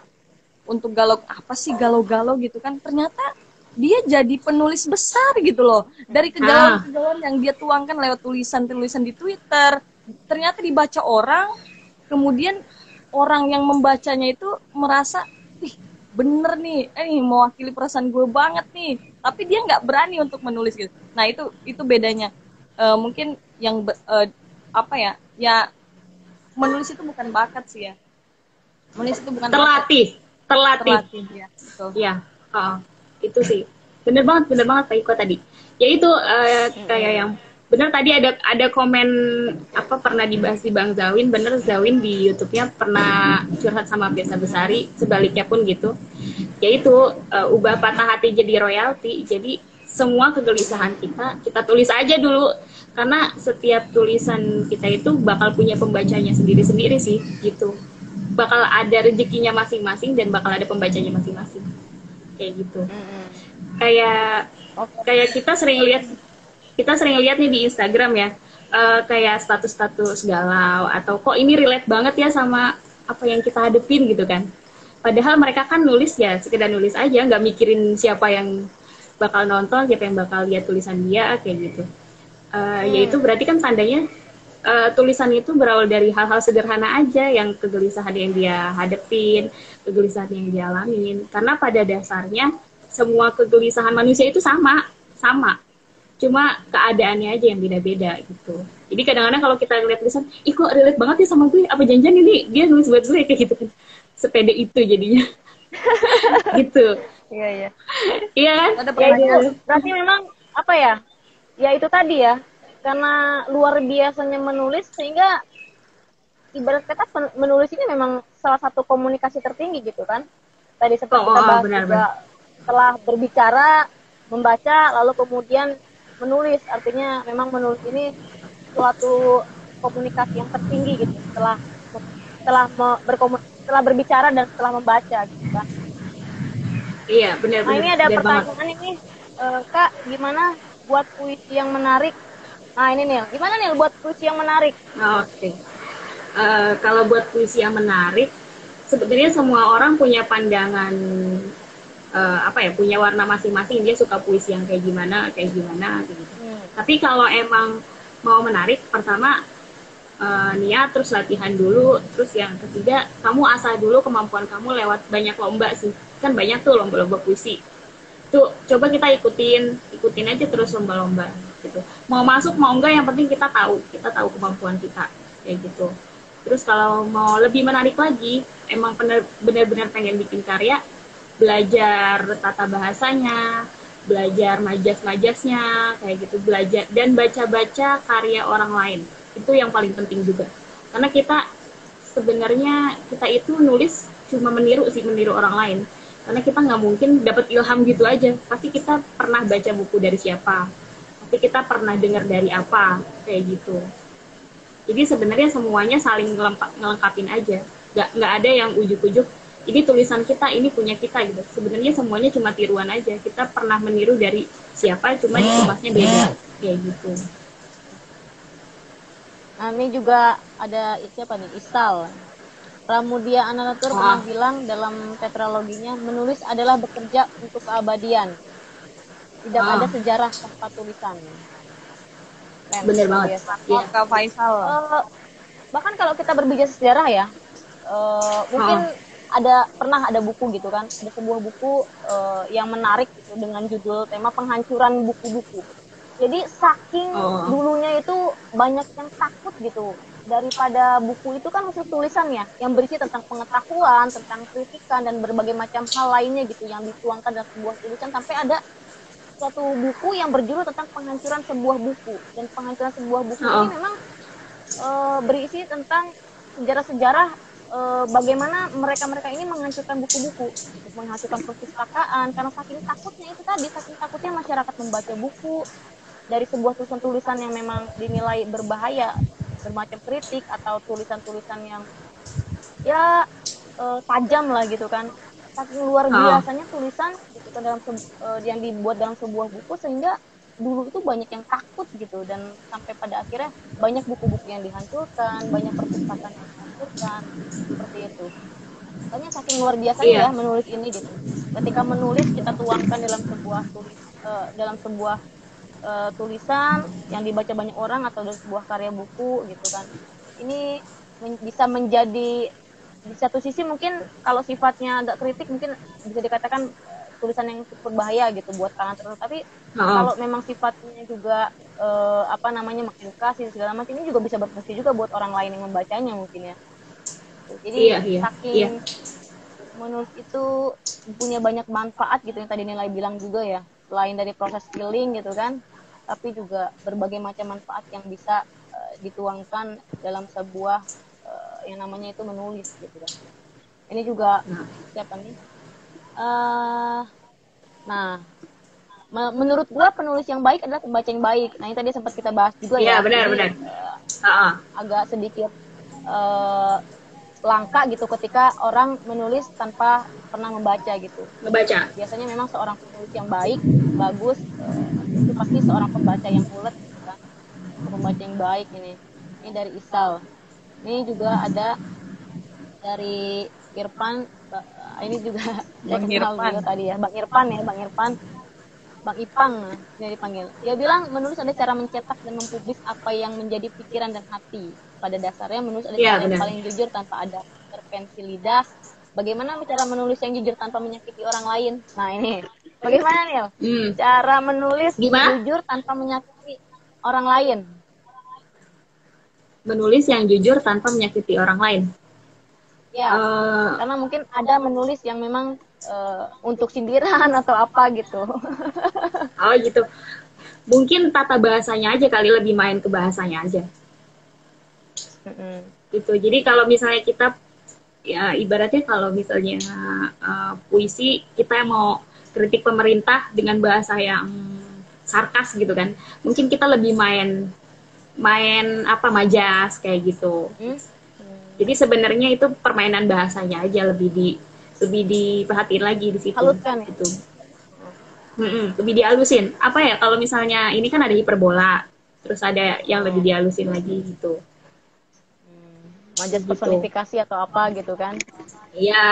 untuk apa sih galau-galau gitu kan, ternyata dia jadi penulis besar gitu loh, dari kegalauan yang dia tuangkan lewat tulisan-tulisan di Twitter, ternyata dibaca orang, kemudian orang yang membacanya itu merasa, wih bener nih, mewakili perasaan gue banget nih, tapi dia nggak berani untuk menulis gitu. Nah itu bedanya. Mungkin yang apa ya menulis itu bukan bakat sih ya. Menulis itu bukan terlatih ya, ya. Itu sih bener banget Pak Iko tadi ya, itu kayak yang bener tadi ada komen apa pernah dibahas di Bang Zawin, bener Zawin di YouTube-nya pernah curhat sama Firsa Bersari, sebaliknya pun gitu, yaitu ubah patah hati jadi royalti. Jadi semua kegelisahan kita tulis aja dulu, karena setiap tulisan kita itu bakal punya pembacanya sendiri-sendiri sih gitu, bakal ada rezekinya masing-masing dan bakal ada pembacanya masing-masing kayak gitu. Kayak kita sering lihat nih di Instagram ya, kayak status-status galau atau kok ini relate banget ya sama apa yang kita hadepin gitu kan, padahal mereka kan nulis ya sekedar nulis aja, nggak mikirin siapa yang bakal nonton, siapa yang bakal lihat tulisan dia kayak gitu. Yaitu berarti kan tandanya tulisan itu berawal dari hal-hal sederhana aja, yang kegelisahan yang dia hadepin, kegelisahan yang dia alamin. Karena pada dasarnya semua kegelisahan manusia itu sama, cuma keadaannya aja yang beda-beda gitu. Jadi kadang-kadang kalau kita ngeliat tulisan, ih kok relate banget ya sama gue, apa janjian ini dia nulis buat gue kayak gitu kan, sepede itu jadinya. Gitu. Iya kan? Berarti memang apa ya itu tadi ya, karena luar biasanya menulis sehingga ibarat kata menulis ini memang salah satu komunikasi tertinggi gitu kan. Tadi seperti kita bahas juga, setelah berbicara, membaca, lalu kemudian menulis, artinya memang menulis ini suatu komunikasi yang tertinggi gitu, setelah berbicara dan setelah membaca gitu kan. Iya benar. Nah ini ada pertanyaan ini, Kak, gimana buat puisi yang menarik? Nah ini Nil, gimana Nil buat puisi yang menarik? Oke. Kalau buat puisi yang menarik, sebenarnya semua orang punya pandangan, punya warna masing-masing. Dia suka puisi yang kayak gimana gitu. Tapi kalau emang mau menarik, pertama niat, terus latihan dulu, terus yang ketiga kamu asah dulu kemampuan kamu lewat banyak lomba sih. Kan banyak tuh lomba-lomba puisi. Tuh coba kita ikutin aja terus lomba-lomba gitu. Mau masuk mau enggak, yang penting kita tahu kemampuan kita kayak gitu. Terus kalau mau lebih menarik lagi, emang benar-benar pengen bikin karya, belajar tata bahasanya, belajar majas-majasnya kayak gitu, belajar dan baca-baca karya orang lain. Itu yang paling penting juga. Karena kita itu nulis cuma meniru orang lain. Karena kita nggak mungkin dapat ilham gitu aja. Pasti kita pernah baca buku dari siapa, pasti kita pernah dengar dari apa, kayak gitu. Jadi sebenarnya semuanya saling ngelengkapin aja. Nggak ada yang ujuk-ujuk, ini tulisan kita, ini punya kita gitu. Sebenarnya semuanya cuma tiruan aja. Kita pernah meniru dari siapa, cuma dikemasnya beda, kayak gitu. Nah ini juga ada siapa nih, Isal Pramudia Ananatur pernah bilang dalam tetraloginya, menulis adalah bekerja untuk keabadian. Tidak ada sejarah tanpa tulisan. Bener banget. Kak Faisal. Bahkan kalau kita berbicara sejarah ya, mungkin Oh, pernah ada buku gitu kan, ada sebuah buku yang menarik gitu dengan judul tema penghancuran buku-buku. Jadi saking oh, dulunya itu banyak yang takut gitu daripada buku itu kan hasil tulisan ya yang berisi tentang pengetahuan, tentang kritikan dan berbagai macam hal lainnya gitu yang dituangkan dalam sebuah tulisan, sampai ada suatu buku yang berjudul tentang penghancuran sebuah buku. Dan penghancuran sebuah buku ini oh, memang berisi tentang sejarah-sejarah bagaimana mereka-mereka ini menghancurkan buku-buku, menghancurkan perpustakaan karena saking takutnya itu tadi, saking takutnya masyarakat membaca buku dari sebuah tulisan-tulisan yang memang dinilai berbahaya, bermacam kritik atau tulisan-tulisan yang ya tajam lah gitu kan. Saking luar oh, biasanya tulisan gitu kan yang dibuat dalam sebuah buku, sehingga dulu itu banyak yang takut gitu, dan sampai pada akhirnya banyak buku-buku yang dihancurkan, banyak perpustakaan yang dihancurkan seperti itu. Makanya saking luar biasanya ya iya, menulis ini gitu. Ketika menulis kita tuangkan dalam sebuah dalam sebuah tulisan yang dibaca banyak orang atau dari sebuah karya buku gitu kan. Ini bisa menjadi di satu sisi mungkin kalau sifatnya agak kritik mungkin bisa dikatakan tulisan yang cukup berbahaya gitu buat kalangan tertentu. Tapi oh, kalau memang sifatnya juga apa namanya mengedukasi segala macam, ini juga bisa berfungsi juga buat orang lain yang membacanya mungkin ya. Jadi iya, iya, iya, saking menulis itu punya banyak manfaat gitu yang tadi Nilai bilang juga ya, selain dari proses healing gitu kan, tapi juga berbagai macam manfaat yang bisa dituangkan dalam sebuah yang namanya itu menulis gitu kan. Ini juga nah, siapa nih? uh, nah menurut gua penulis yang baik adalah pembaca yang baik. Nah ini tadi sempat kita bahas juga iya, ya, benar, jadi benar, ah, agak sedikit uh, langka gitu ketika orang menulis tanpa pernah membaca gitu. ngebaca, Biasanya memang seorang penulis yang baik, bagus, itu pasti seorang pembaca yang ulet gitu kan, pembaca yang baik ini. Ini dari Isal. Ini juga ada dari Irfan. Ini juga saya Bang kenal Irfan. beliau tadi ya, Bang Irfan ya, Bang Irfan, Bang Ipang dia dipanggil. Dia bilang menulis ada cara mencetak dan mempublis apa yang menjadi pikiran dan hati. Pada dasarnya menulis ada iya cara yang benar. paling jujur tanpa ada intervensi lidah. Bagaimana cara menulis yang jujur tanpa menyakiti orang lain? Nah ini, bagaimana nih? Hmm, Cara menulis gimana? jujur tanpa menyakiti orang lain. Menulis yang jujur tanpa menyakiti orang lain. Ya, Eh, karena mungkin ada menulis yang memang untuk sindiran atau apa gitu. oh gitu. Mungkin tata bahasanya aja kali, lebih main ke bahasanya aja. Gitu. Jadi kalau misalnya kita, ya ibaratnya kalau misalnya puisi kita mau kritik pemerintah dengan bahasa yang sarkas gitu kan, mungkin kita lebih main main apa majas kayak gitu. Hmm? Jadi sebenarnya itu permainan bahasanya aja, lebih diperhatiin lagi di situ Halutkan ya. gitu. Lebih dihalusin apa ya, kalau misalnya ini kan ada hiperbola, terus ada yang lebih Oh. dihalusin lagi gitu. Majas Gitu. personifikasi atau apa gitu kan. Iya,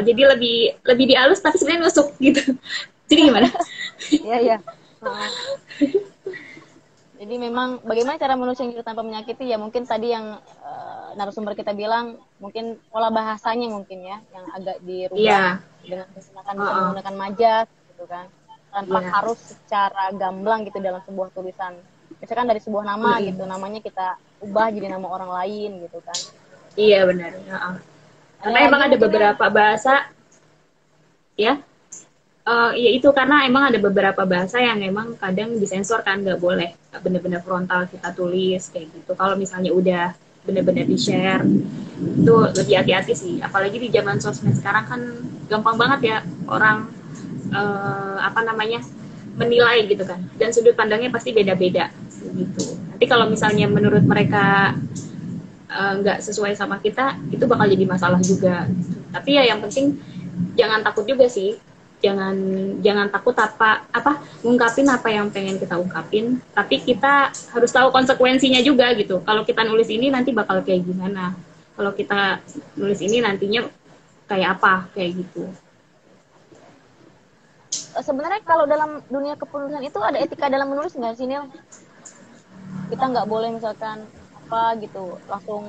jadi lebih lebih dihalus tapi sebenarnya nusuk gitu. Jadi gimana? Iya, iya. Jadi memang bagaimana cara menulis yang jujur tanpa menyakiti ya, mungkin tadi yang narasumber kita bilang mungkin pola bahasanya mungkin ya yang agak dirubah Iya, dengan menggunakan, bisa uh-uh. menggunakan majas gitu kan, tanpa Iya, harus secara gamblang gitu dalam sebuah tulisan. Misalkan dari sebuah nama gitu, mm-mm. namanya kita ubah jadi nama orang lain gitu kan. Iya benar. Uh-uh. Ada Karena emang lagi ada mungkin yang beberapa bahasa ya. Ya itu karena emang ada beberapa bahasa yang emang kadang disensor kan, nggak boleh bener-bener frontal kita tulis kayak gitu. Kalau misalnya udah bener-bener di share itu lebih hati-hati sih. Apalagi di zaman sosmed sekarang kan gampang banget ya orang apa namanya menilai gitu kan. Dan sudut pandangnya pasti beda-beda gitu. Nanti kalau misalnya menurut mereka nggak sesuai sama kita, itu bakal jadi masalah juga. Tapi ya yang penting jangan takut juga sih, jangan jangan takut apa ngungkapin apa yang pengen kita ungkapin, tapi kita harus tahu konsekuensinya juga gitu. Kalau kita nulis ini nanti bakal kayak gimana, kalau kita nulis ini nantinya kayak apa kayak gitu. sebenarnya kalau dalam dunia kepenulisan itu ada etika dalam menulis nggak sih Nil? Kita nggak boleh misalkan apa gitu langsung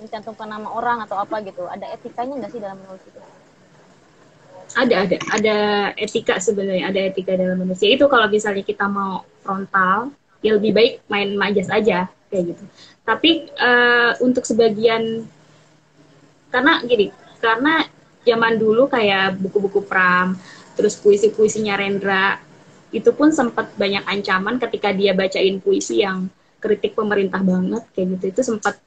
mencantumkan nama orang atau apa gitu. Ada etikanya nggak sih dalam menulis itu? Ada etika sebenarnya, ada etika dalam manusia itu. Kalau misalnya kita mau frontal, ya lebih baik main majas aja kayak gitu. Tapi untuk sebagian, karena zaman dulu kayak buku-buku Pram, terus puisi-puisinya Rendra, itu pun sempat banyak ancaman ketika dia bacain puisi yang kritik pemerintah banget kayak gitu. Itu sempat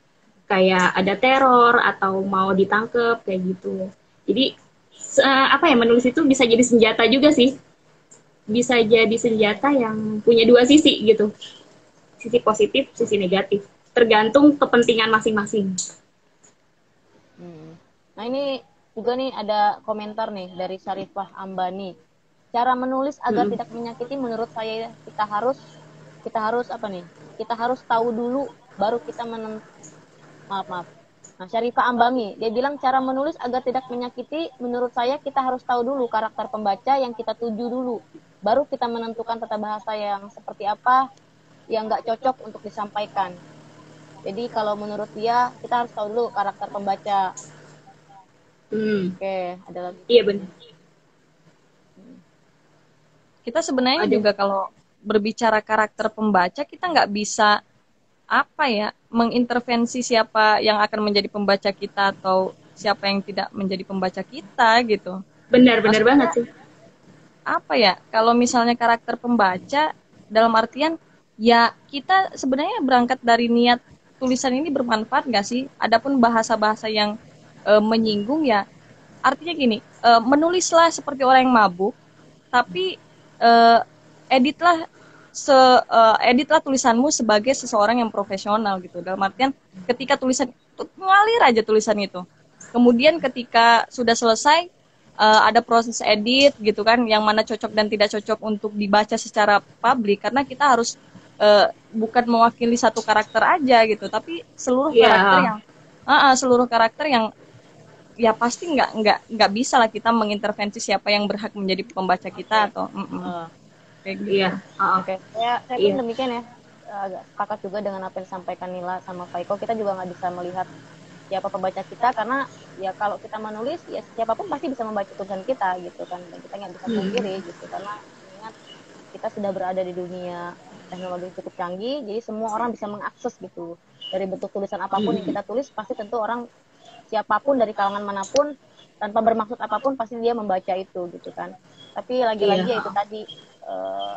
kayak ada teror atau mau ditangkep kayak gitu. Jadi menulis itu bisa jadi senjata juga sih. Bisa jadi senjata yang punya dua sisi gitu. Sisi positif, sisi negatif. Tergantung kepentingan masing-masing. Nah ini juga nih ada komentar nih dari Syarifah Ambani. Cara menulis agar tidak menyakiti menurut saya kita harus apa nih? Kita harus tahu dulu baru kita maaf. Nah, Syarifah Ambami, dia bilang cara menulis agar tidak menyakiti, menurut saya kita harus tahu dulu karakter pembaca yang kita tuju dulu. Baru kita menentukan tata bahasa yang seperti apa yang nggak cocok untuk disampaikan. Jadi kalau menurut dia, kita harus tahu dulu karakter pembaca. Oke, ada lagi. Iya benar. Kita sebenarnya juga kalau berbicara karakter pembaca, kita nggak bisa mengintervensi siapa yang akan menjadi pembaca kita atau siapa yang tidak menjadi pembaca kita gitu. Benar banget sih. Kalau misalnya karakter pembaca dalam artian ya kita sebenarnya berangkat dari niat tulisan ini bermanfaat nggak sih? Adapun bahasa-bahasa yang menyinggung ya artinya gini, menulislah seperti orang yang mabuk, tapi editlah tulisanmu sebagai seseorang yang profesional gitu. Dalam artian ketika tulisan itu ngalir aja tulisan itu. Kemudian ketika sudah selesai ada proses edit gitu kan, yang mana cocok dan tidak cocok untuk dibaca secara publik, karena kita harus bukan mewakili satu karakter aja gitu, tapi seluruh karakter yang ya pasti nggak bisa lah kita mengintervensi siapa yang berhak menjadi pembaca kita atau kayak gitu. Oke. Saya pun demikian ya. Agak sepakat juga dengan apa yang disampaikan Nila sama Faiko. Kita juga nggak bisa melihat siapa pembaca kita, karena ya kalau kita menulis ya siapapun pasti bisa membaca tulisan kita gitu kan, dan kita nggak bisa pungkiri gitu, karena ingat kita sudah berada di dunia teknologi cukup canggih, jadi semua orang bisa mengakses gitu. Dari bentuk tulisan apapun yang kita tulis, pasti tentu orang siapapun dari kalangan manapun tanpa bermaksud apapun pasti dia membaca itu gitu kan. Tapi lagi-lagi ya itu tadi,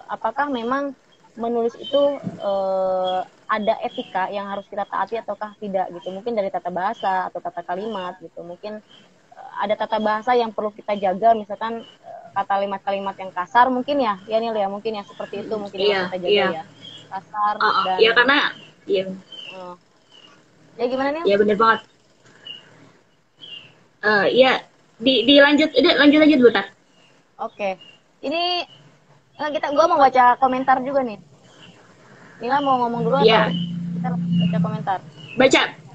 apakah memang menulis itu ada etika yang harus kita taati ataukah tidak gitu. Mungkin dari tata bahasa atau tata kalimat gitu. Mungkin ada tata bahasa yang perlu kita jaga, misalkan kalimat-kalimat yang kasar mungkin ya Nil ya, mungkin ya seperti itu mungkin yang kita jaga ya. Kasar dan ya karena ya gimana Nil? Ya benar banget. Lanjut aja dulu tak. Oke. Ini gua mau baca komentar juga nih. Nila mau ngomong dulu atau kita baca komentar?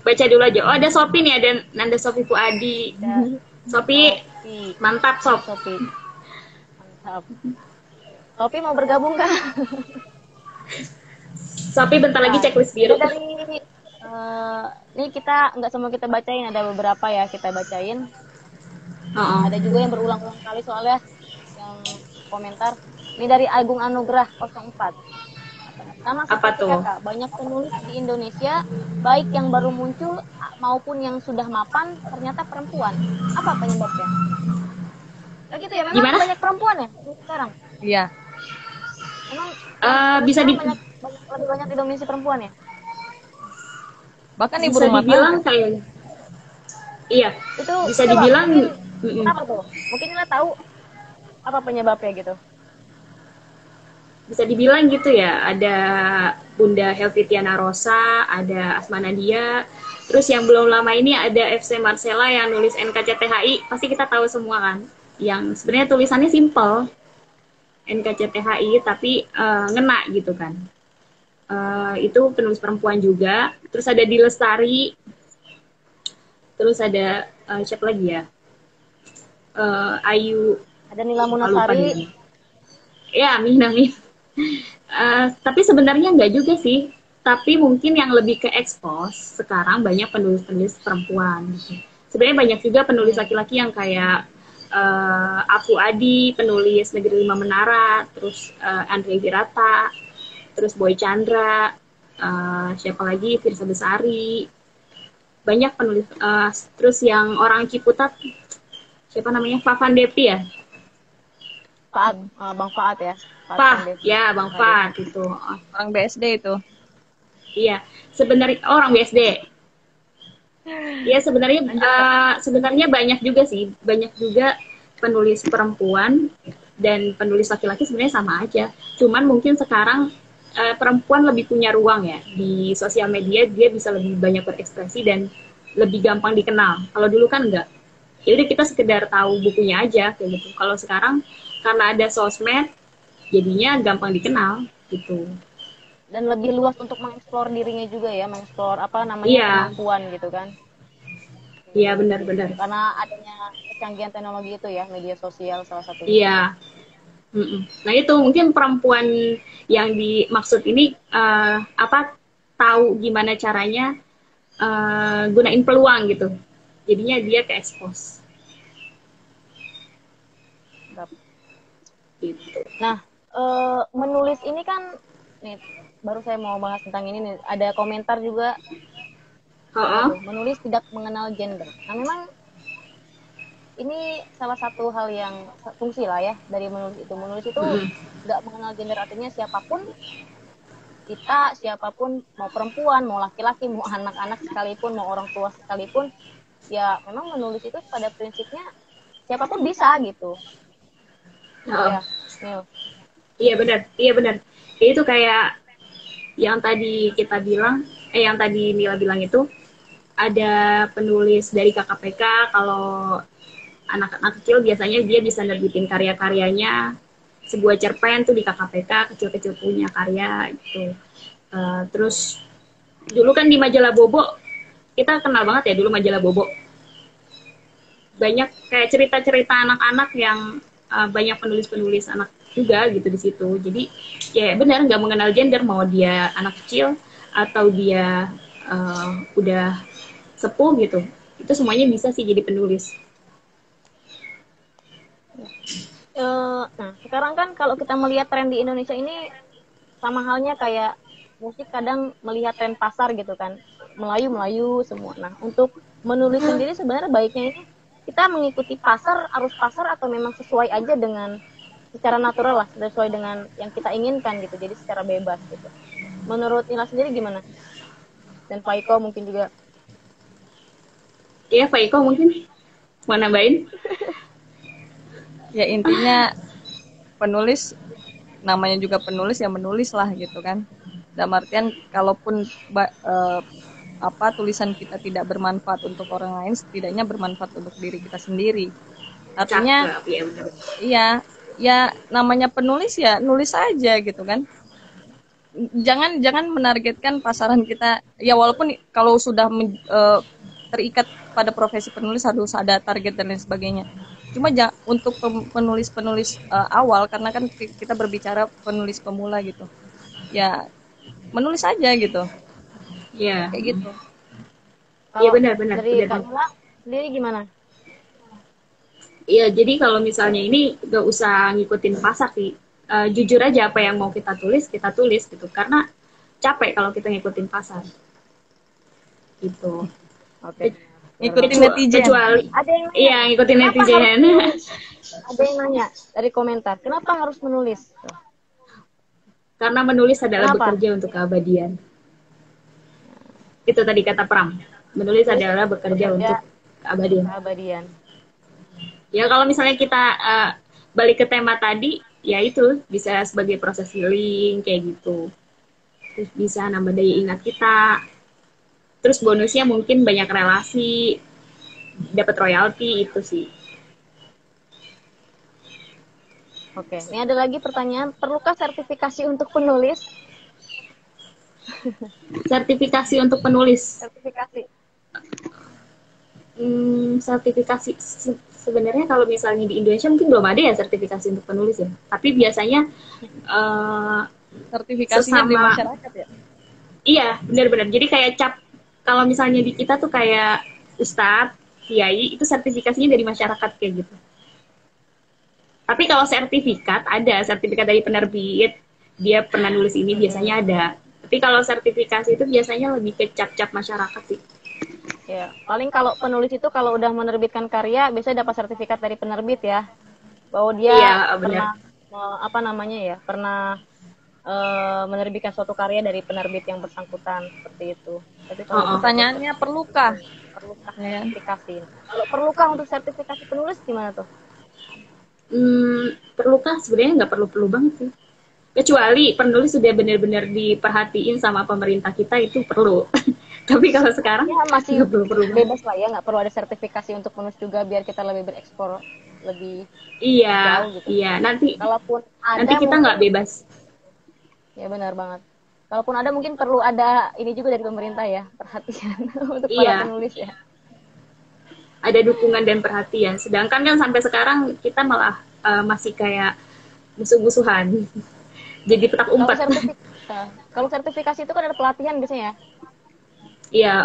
Baca dulu aja. Oh, ada Sophie nih, ada Nanda Sophie Fuadi. Sophie, mantap Sophie. Mantap. Sophie mau bergabung kah? Sophie bentar lagi checklist biru. Ini kita nggak semua kita bacain, ada beberapa ya kita bacain. Ada juga yang berulang-ulang kali soalnya yang komentar. Ini dari Agung Anugrah 04. Sama seperti Kakak, banyak penulis di Indonesia, baik yang baru muncul maupun yang sudah mapan, ternyata perempuan. Apa penyebabnya? Gitu ya, memang banyak perempuan ya sekarang? Iya. Memang bisa lebih banyak didominasi perempuan ya? Bahkan ibu rumah tangga kayak iya. Itu bisa dibilang kenapa tuh? Mungkin kita tahu apa penyebabnya gitu. Bisa dibilang gitu ya, ada Bunda Helvitiana Rosa, ada Asma Nadia, terus yang belum lama ini ada FC Marcella yang nulis NKCTHI, pasti kita tahu semua kan, yang sebenarnya tulisannya simple, NKCTHI, tapi ngena gitu kan. Itu penulis perempuan juga. Terus ada Di Lestari, terus ada siapa lagi ya, Ayu, ada Nila Munasari, ya Mina. Tapi sebenarnya enggak juga sih. tapi mungkin yang lebih ke expose sekarang banyak penulis-penulis perempuan gitu. Sebenarnya banyak juga penulis laki-laki yang kayak Afu Adi, penulis Negeri Lima Menara, terus Andre Wirata, terus Boy Chandra, siapa lagi, Firsa Besari, banyak penulis, terus yang orang Ciputat, siapa namanya, Favan Depi ya? Faat, Bang Faat ya. Faat Fah, Pandey. ya Bang Fah gitu. Orang BSD itu. Iya, sebenarnya orang BSD. Ya sebenarnya banyak juga sih, banyak juga penulis perempuan dan penulis laki-laki sebenarnya sama aja. Cuman mungkin sekarang perempuan lebih punya ruang ya di sosial media, dia bisa lebih banyak berekspresi dan lebih gampang dikenal. Kalau dulu kan enggak. Ya udah kita sekedar tahu bukunya aja kayak gitu. Kalau sekarang karena ada sosmed, jadinya gampang dikenal gitu. Dan lebih luas untuk mengeksplor dirinya juga ya, mengeksplor apa namanya Iya, kemampuan gitu kan. iya benar-benar. Karena adanya kecanggihan teknologi itu ya, media sosial salah satunya. Iya. Nah itu mungkin perempuan yang dimaksud ini tahu gimana caranya gunain peluang gitu. Jadinya dia ke expose. Gitu. Nah, menulis ini kan nih baru saya mau bahas tentang ini nih. Ada komentar juga. Menulis tidak mengenal gender. Nah, memang ini salah satu hal yang fungsi lah ya dari menulis itu. Menulis itu nggak mengenal gender, artinya siapapun kita, siapapun, mau perempuan, mau laki-laki, mau anak-anak sekalipun, mau orang tua sekalipun, ya memang menulis itu pada prinsipnya siapapun bisa gitu. Ya, iya benar. Itu kayak yang tadi kita bilang, yang tadi Nila bilang itu, ada penulis dari KKPK, kalau anak-anak kecil biasanya dia bisa nerbitin karya-karyanya, sebuah cerpen tuh di KKPK, kecil-kecil punya karya gitu. Terus dulu kan di majalah Bobo, kita kenal banget ya dulu majalah Bobo. Banyak kayak cerita-cerita anak-anak yang banyak penulis-penulis anak juga gitu di situ. Jadi ya benar nggak mengenal gender, mau dia anak kecil atau dia udah sepuh gitu, itu semuanya bisa sih jadi penulis. Nah sekarang kan kalau kita melihat tren di Indonesia ini sama halnya kayak musik kadang melihat tren pasar gitu kan, Melayu semua. Nah untuk menulis sendiri sebenarnya baiknya ini kita mengikuti pasar, arus pasar, atau memang sesuai aja dengan secara natural lah, sesuai dengan yang kita inginkan gitu, jadi secara bebas gitu. Menurut Nila sendiri gimana? Dan Pak Iko mungkin juga. Iya, Pak Iko mungkin mau nambahin? Ya intinya penulis, namanya juga penulis ya menulis lah gitu kan. Dalam artian kalaupun tulisan kita tidak bermanfaat untuk orang lain, setidaknya bermanfaat untuk diri kita sendiri. Artinya iya, ya namanya penulis ya nulis aja gitu kan. Jangan menargetkan pasaran kita. Ya walaupun kalau sudah terikat pada profesi penulis harus ada target dan lain sebagainya. Cuma untuk penulis-penulis awal, karena kan kita berbicara penulis pemula gitu. Ya menulis aja gitu. Iya. Kayak gitu. Iya benar. Dari Kak Nila sendiri gimana? Iya, jadi kalau misalnya ini gak usah ngikutin pasar sih. Jujur aja apa yang mau kita tulis gitu. Karena capek kalau kita ngikutin pasar. Gitu. Oke. Ngikutin netizen. Kecuali ada yang nanya, iya, ngikutin netizen. Ada yang nanya dari komentar, kenapa harus menulis? Karena menulis adalah Kenapa? bekerja untuk keabadian. Itu tadi kata Pram. Menulis adalah bekerja untuk keabadian. Ya kalau misalnya kita balik ke tema tadi, ya itu bisa sebagai proses healing kayak gitu. Terus bisa nambah daya ingat kita. Terus bonusnya mungkin banyak relasi, dapat royalti itu sih. Oke, ini ada lagi pertanyaan, perlukah sertifikasi untuk penulis? Sertifikasi untuk penulis. Sertifikasi sebenarnya kalau misalnya di Indonesia mungkin belum ada ya sertifikasi untuk penulis ya. Tapi biasanya sertifikasinya di masyarakat ya. Iya, benar-benar. Jadi kayak cap, kalau misalnya di kita tuh kayak ustadz, kiai, itu sertifikasinya dari masyarakat kayak gitu. Tapi kalau sertifikat, ada sertifikat dari penerbit, dia pernah nulis ini biasanya ada. Tapi kalau sertifikasi itu biasanya lebih ke cap-cap masyarakat sih. Ya, paling kalau penulis itu kalau udah menerbitkan karya biasanya dapat sertifikat dari penerbit ya, bahwa dia Iya, pernah benar. apa namanya ya, pernah menerbitkan suatu karya dari penerbit yang bersangkutan seperti itu. Tapi kalau Oh, untuk oh. Pertanyaannya perlukah? perlukah Ya kan? sertifikasi? Kalau perlukah untuk sertifikasi penulis gimana tuh? Perlukah? Sebenarnya nggak perlu-perlu banget sih. Kecuali penulis sudah benar-benar diperhatiin sama pemerintah kita, itu perlu. Tapi kalau sekarang Ya masih nggak perlu-perlu banget. bebas lah ya, nggak perlu ada sertifikasi untuk penulis juga biar kita lebih berekspor lebih Iya, jauh gitu. iya. Nanti Kalaupun nanti ada kita mungkin, nggak bebas. ya benar banget. Kalaupun ada mungkin perlu ada ini juga dari pemerintah ya, perhatian untuk para Iya, penulis ya. ada dukungan dan perhatian. Sedangkan kan sampai sekarang kita malah masih kayak musuh-musuhan. Jadi petak Kalau umpet. kalau sertifikasi itu kan ada pelatihan biasanya ya. Iya,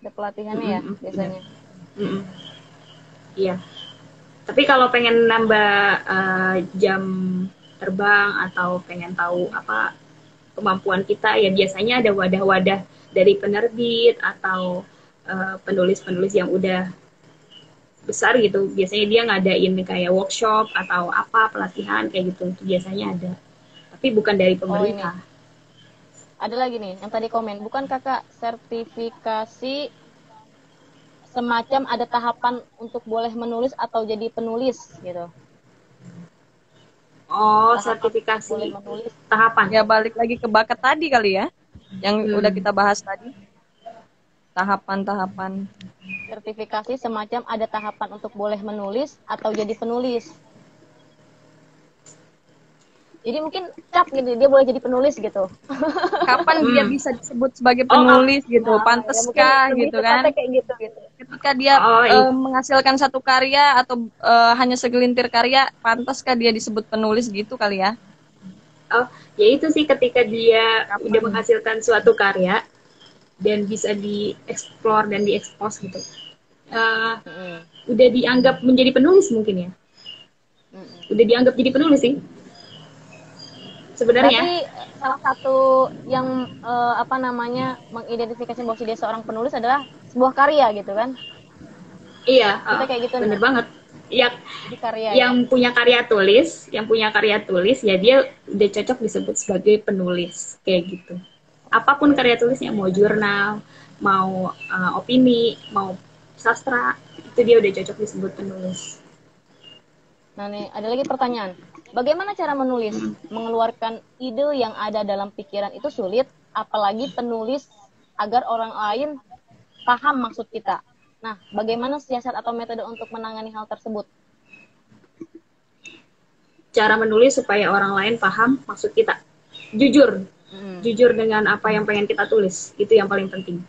Ada pelatihannya ya biasanya. Iya. Tapi kalau pengen nambah jam terbang atau pengen tahu apa kemampuan kita, ya biasanya ada wadah-wadah dari penerbit atau penulis-penulis yang udah besar gitu. Biasanya dia ngadain kayak workshop atau apa pelatihan kayak gitu. Itu biasanya ada. Tapi bukan dari pemerintah. Ada lagi nih yang tadi komen, bukan kakak sertifikasi semacam ada tahapan untuk boleh menulis atau jadi penulis gitu. Oh, Tahapan sertifikasi boleh menulis. tahapan. Ya balik lagi ke bakat tadi kali ya, yang udah kita bahas tadi. Tahapan-tahapan. Sertifikasi semacam ada tahapan untuk boleh menulis atau jadi penulis. Jadi mungkin cap gitu, dia boleh jadi penulis gitu. Kapan dia bisa disebut sebagai penulis gitu? Nah, Pantaskah ya mungkin gitu kan? kayak gitu gitu. Ketika dia iya. menghasilkan satu karya atau hanya segelintir karya, pantaskah dia disebut penulis gitu kali ya? Oh, ya itu sih ketika dia udah menghasilkan suatu karya dan bisa dieksplor dan diekspos gitu. Udah dianggap menjadi penulis mungkin ya. Udah dianggap jadi penulis sih. Sebenarnya. Tapi salah satu yang apa namanya mengidentifikasi bahwa dia seorang penulis adalah sebuah karya gitu kan? Iya, Kita kayak gitu bener nih. banget. Karya, yang punya karya tulis, ya dia udah cocok disebut sebagai penulis kayak gitu. Apapun karya tulisnya, mau jurnal, mau opini, mau sastra, itu dia udah cocok disebut penulis. Nah nih, ada lagi pertanyaan. Bagaimana cara menulis? Mengeluarkan ide yang ada dalam pikiran itu sulit, apalagi penulis agar orang lain paham maksud kita. Nah, bagaimana siasat atau metode untuk menangani hal tersebut? Cara menulis supaya orang lain paham maksud kita. Jujur dengan apa yang pengen kita tulis, itu yang paling penting.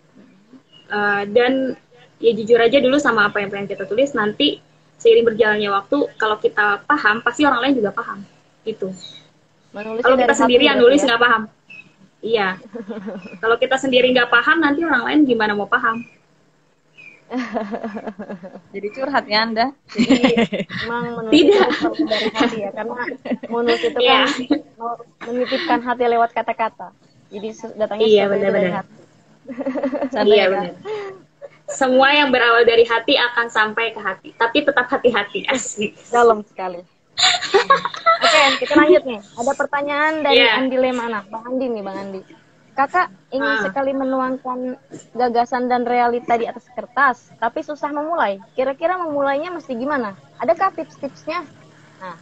Dan ya jujur aja dulu sama apa yang pengen kita tulis, nanti seiring berjalannya waktu, kalau kita paham, pasti orang lain juga paham. Gitu. Kalau kita sendiri yang nulis nggak paham. Iya. Kalau kita sendiri nggak paham, nanti orang lain gimana mau paham? Jadi curhat ya Anda. Jadi memang menulis itu perlu dari hati ya, karena menulis itu kan menitipkan hati lewat kata-kata. Jadi datangnya dari hati. Iya benar. Semua yang berawal dari hati akan sampai ke hati, tapi tetap hati-hati. Asik. Dalam sekali. Oke, kita lanjut nih. Ada pertanyaan dari Andi Lemana. Bang Andi nih, Bang Andi. Kakak ingin sekali menuangkan gagasan dan realita di atas kertas, tapi susah memulai. Kira-kira memulainya mesti gimana? Adakah tips-tipsnya? Nah,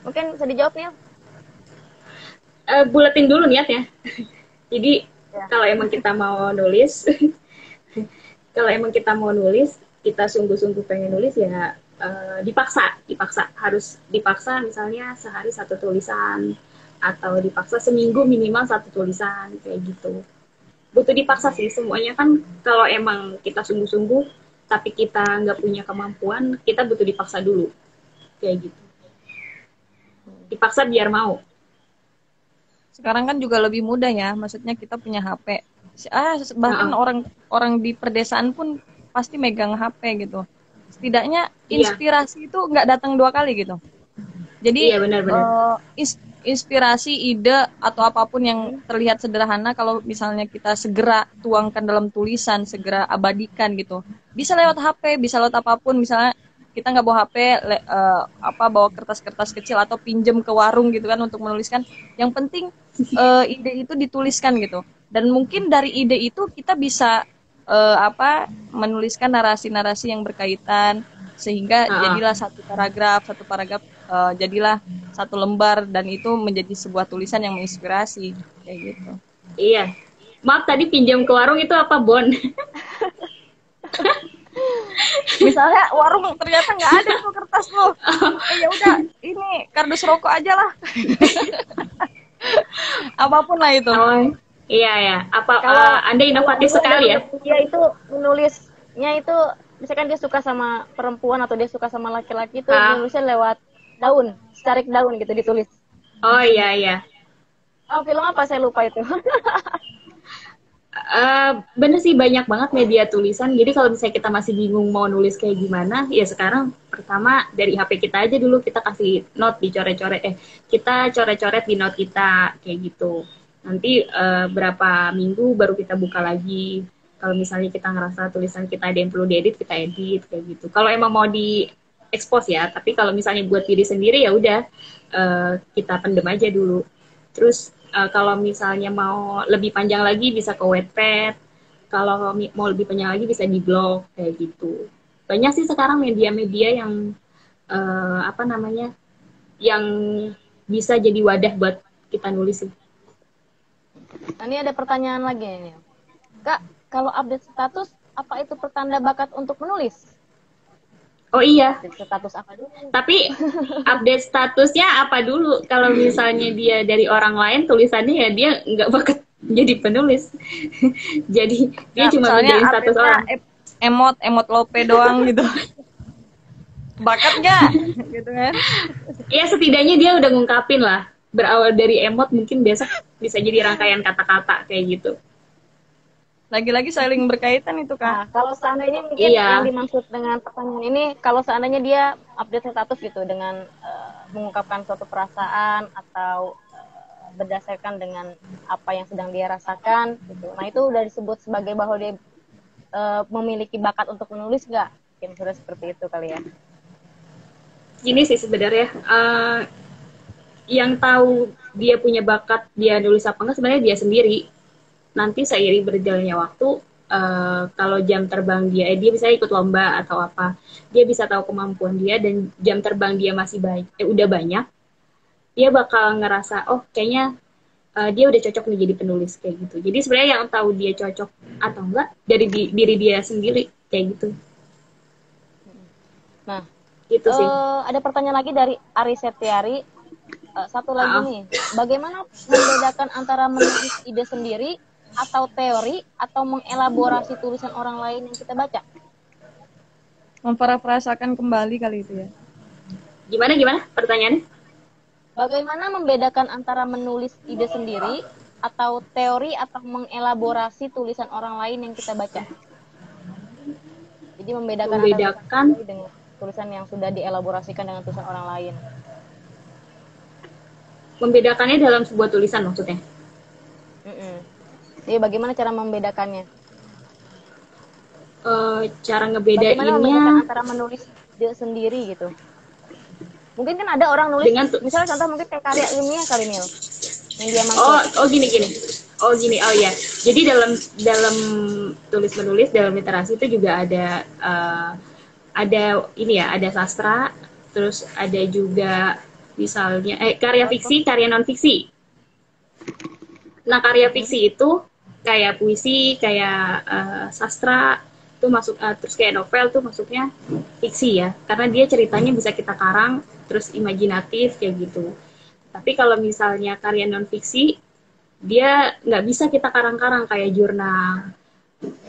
mungkin bisa dijawab nih. Buletin dulu niatnya. Jadi kalau emang kita mau nulis, kita sungguh-sungguh pengen nulis ya dipaksa, harus dipaksa misalnya sehari 1 tulisan. Atau dipaksa seminggu minimal 1 tulisan kayak gitu. Butuh dipaksa sih semuanya kan, kalau emang kita sungguh-sungguh tapi kita nggak punya kemampuan, kita butuh dipaksa dulu kayak gitu. Dipaksa biar mau. sekarang kan juga lebih mudah ya, maksudnya kita punya HP. Bahkan Heeh. orang di perdesaan pun pasti megang HP gitu. Setidaknya Iya, inspirasi itu nggak datang dua kali gitu. Jadi iya benar-benar. inspirasi, ide atau apapun yang terlihat sederhana kalau misalnya kita segera tuangkan dalam tulisan, segera abadikan gitu. Bisa lewat HP, bisa lewat apapun. Misalnya kita nggak bawa HP, bawa kertas-kertas kecil atau pinjem ke warung gitu kan untuk menuliskan. Yang penting ide itu dituliskan gitu. Dan mungkin dari ide itu kita bisa menuliskan narasi-narasi yang berkaitan sehingga Heeh. jadilah satu paragraf jadilah satu lembar dan itu menjadi sebuah tulisan yang menginspirasi kayak gitu. Iya. Maaf tadi pinjam ke warung itu apa, Bon? Misalnya warung ternyata nggak ada tuh kertas tuh, ya udah ini kardus rokok aja lah. Apapun lah itu. Oh, iya ya. Apa Kalau Anda inovatif sekali ya? dia itu menulisnya itu misalkan dia suka sama perempuan atau dia suka sama laki-laki itu menulisnya lewat daun, secarik daun gitu ditulis. Oh iya iya. Oh, film apa saya lupa itu. Bener sih banyak banget media tulisan. Jadi kalau misalnya kita masih bingung mau nulis kayak gimana, ya sekarang pertama dari HP kita aja dulu kita kasih note dicoret-coret. Kita coret-coret di note kita kayak gitu. Nanti berapa minggu baru kita buka lagi. Kalau misalnya kita ngerasa tulisan kita ada yang perlu diedit, kita edit kayak gitu. Kalau emang mau di expose ya, tapi kalau misalnya buat diri sendiri ya udah kita pendem aja dulu. Terus kalau misalnya mau lebih panjang lagi bisa ke Wattpad. Kalau mau lebih panjang lagi bisa di blog kayak gitu. Banyak sih sekarang media-media yang yang bisa jadi wadah buat kita nulis sih. Nah, ini ada pertanyaan lagi nih. Kak, kalau update status apa itu pertanda bakat untuk menulis? Oh iya. Update status apa dulu? Tapi update statusnya apa dulu? Kalau misalnya dia dari orang lain tulisannya ya dia nggak bakat jadi penulis. Jadi dia cuma ngejain status orang. Emot lope doang gitu. Bakat nggak? Gitu kan? Ya setidaknya dia udah ngungkapin lah. Berawal dari emot mungkin besok bisa jadi rangkaian kata-kata kayak gitu. Lagi-lagi saling berkaitan itu Nah, Kak. kalau seandainya mungkin Iya. yang dimaksud dengan pertanyaan ini, kalau seandainya dia update status gitu dengan mengungkapkan suatu perasaan atau berdasarkan dengan apa yang sedang dia rasakan, gitu. Nah itu udah disebut sebagai bahwa dia memiliki bakat untuk menulis nggak? Mungkin sudah seperti itu kali ya. Gini sih sebenarnya yang tahu dia punya bakat dia nulis apa enggak sebenarnya dia sendiri. Nanti seiring berjalannya waktu kalau jam terbang dia bisa ikut lomba atau apa, dia bisa tahu kemampuan dia dan jam terbang dia masih udah banyak, dia bakal ngerasa oh kayaknya dia udah cocok nih jadi penulis kayak gitu. Jadi sebenarnya yang tahu dia cocok atau enggak dari diri dia sendiri kayak gitu. Nah, Gitu sih. ada pertanyaan lagi dari Ari Setiari. Satu lagi nih, bagaimana membedakan antara menulis ide sendiri atau teori atau mengelaborasi tulisan orang lain yang kita baca? Memperafrasakan kembali kali itu ya. Gimana pertanyaannya? Bagaimana membedakan antara menulis ide sendiri atau teori atau mengelaborasi tulisan orang lain yang kita baca? Jadi membedakan antara dengan tulisan yang sudah dielaborasikan dengan tulisan orang lain. Membedakannya dalam sebuah tulisan maksudnya? Jadi bagaimana cara membedakannya? Cara ngebedainnya bagaimana membedakan antara menulis ide sendiri gitu? Mungkin kan ada orang nulis, misalnya contoh mungkin kayak karya ilmiah kali Mil, yang dia maksud. Gini. Oh ya. Jadi dalam tulis menulis dalam literasi itu juga ada ini ya, ada sastra, terus ada juga misalnya karya fiksi, karya non fiksi. Nah, karya fiksi itu kayak puisi, kayak sastra itu masuk, terus kayak novel tuh masuknya fiksi ya, karena dia ceritanya bisa kita karang, terus imajinatif kayak gitu. Tapi kalau misalnya karya non fiksi, dia nggak bisa kita karang-karang kayak jurnal,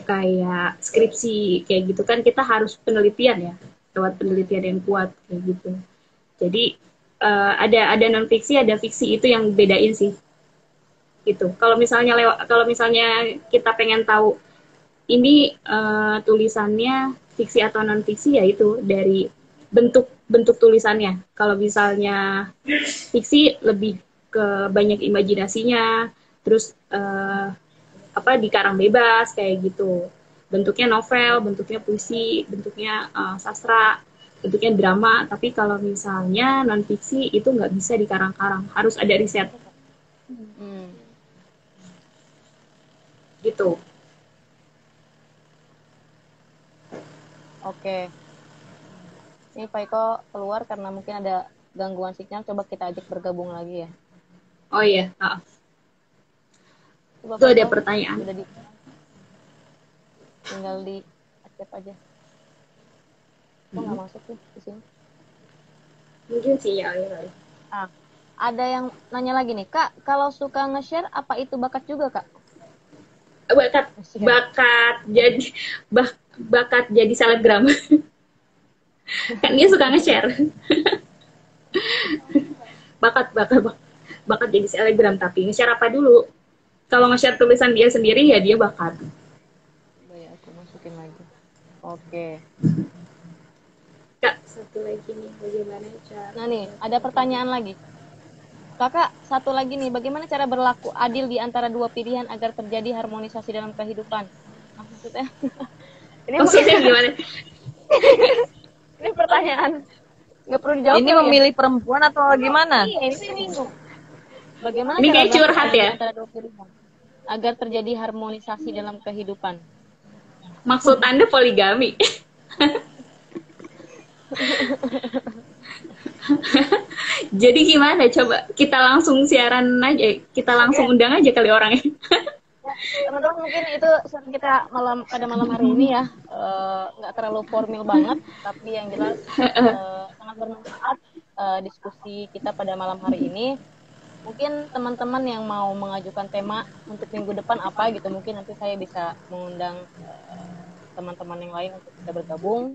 kayak skripsi kayak gitu kan, kita harus penelitian ya, lewat penelitian yang kuat kayak gitu. Jadi ada non fiksi, ada fiksi, itu yang bedain sih. gitu. Kalau misalnya kita pengen tahu ini tulisannya fiksi atau non fiksi, ya itu dari bentuk tulisannya. Kalau misalnya fiksi lebih ke banyak imajinasinya, terus dikarang bebas kayak gitu. Bentuknya novel, bentuknya puisi, bentuknya sastra, bentuknya drama. Tapi kalau misalnya non fiksi itu nggak bisa dikarang-karang, harus ada riset Hmm. gitu. Oke. Ini Pak Iko keluar karena mungkin ada gangguan sinyal. Coba kita ajak bergabung lagi ya. Oh iya, Coba itu Pak ada Iko, pertanyaan. tinggal di accept aja. Kok nggak masuk sih di sini? Mungkin sinyalnya. Ada yang nanya lagi nih, Kak, kalau suka nge-share, apa itu bakat juga, Kak? Bakat jadi selebgram. Kan dia suka nge-share. bakat jadi selebgram, tapi nge-share apa dulu? Kalau nge-share tulisan dia sendiri ya dia bakat. Ya, aku masukin lagi. Oke. Kak, satu lagi nih, bagaimana cara? Nah nih, ada pertanyaan lagi. Kakak, satu lagi nih, bagaimana cara berlaku adil di antara dua pilihan agar terjadi harmonisasi dalam kehidupan? Maksudnya, Maksudnya gimana? Ini pertanyaan nggak perlu dijawab. Ini memilih perempuan atau gimana? Iya, ini bingung. Bagaimana Ini cara kayak curhat berlaku adil ya? di antara dua pilihan agar terjadi harmonisasi dalam kehidupan? Maksud Anda poligami? Jadi gimana? Coba kita langsung siaran aja, kita langsung undang aja kali orangnya. Teman-teman, mungkin itu kita pada malam hari ini ya, nggak terlalu formal banget, tapi yang jelas sangat bermanfaat diskusi kita pada malam hari ini. Mungkin teman-teman yang mau mengajukan tema untuk minggu depan apa gitu, mungkin nanti saya bisa mengundang teman-teman yang lain untuk bisa bergabung,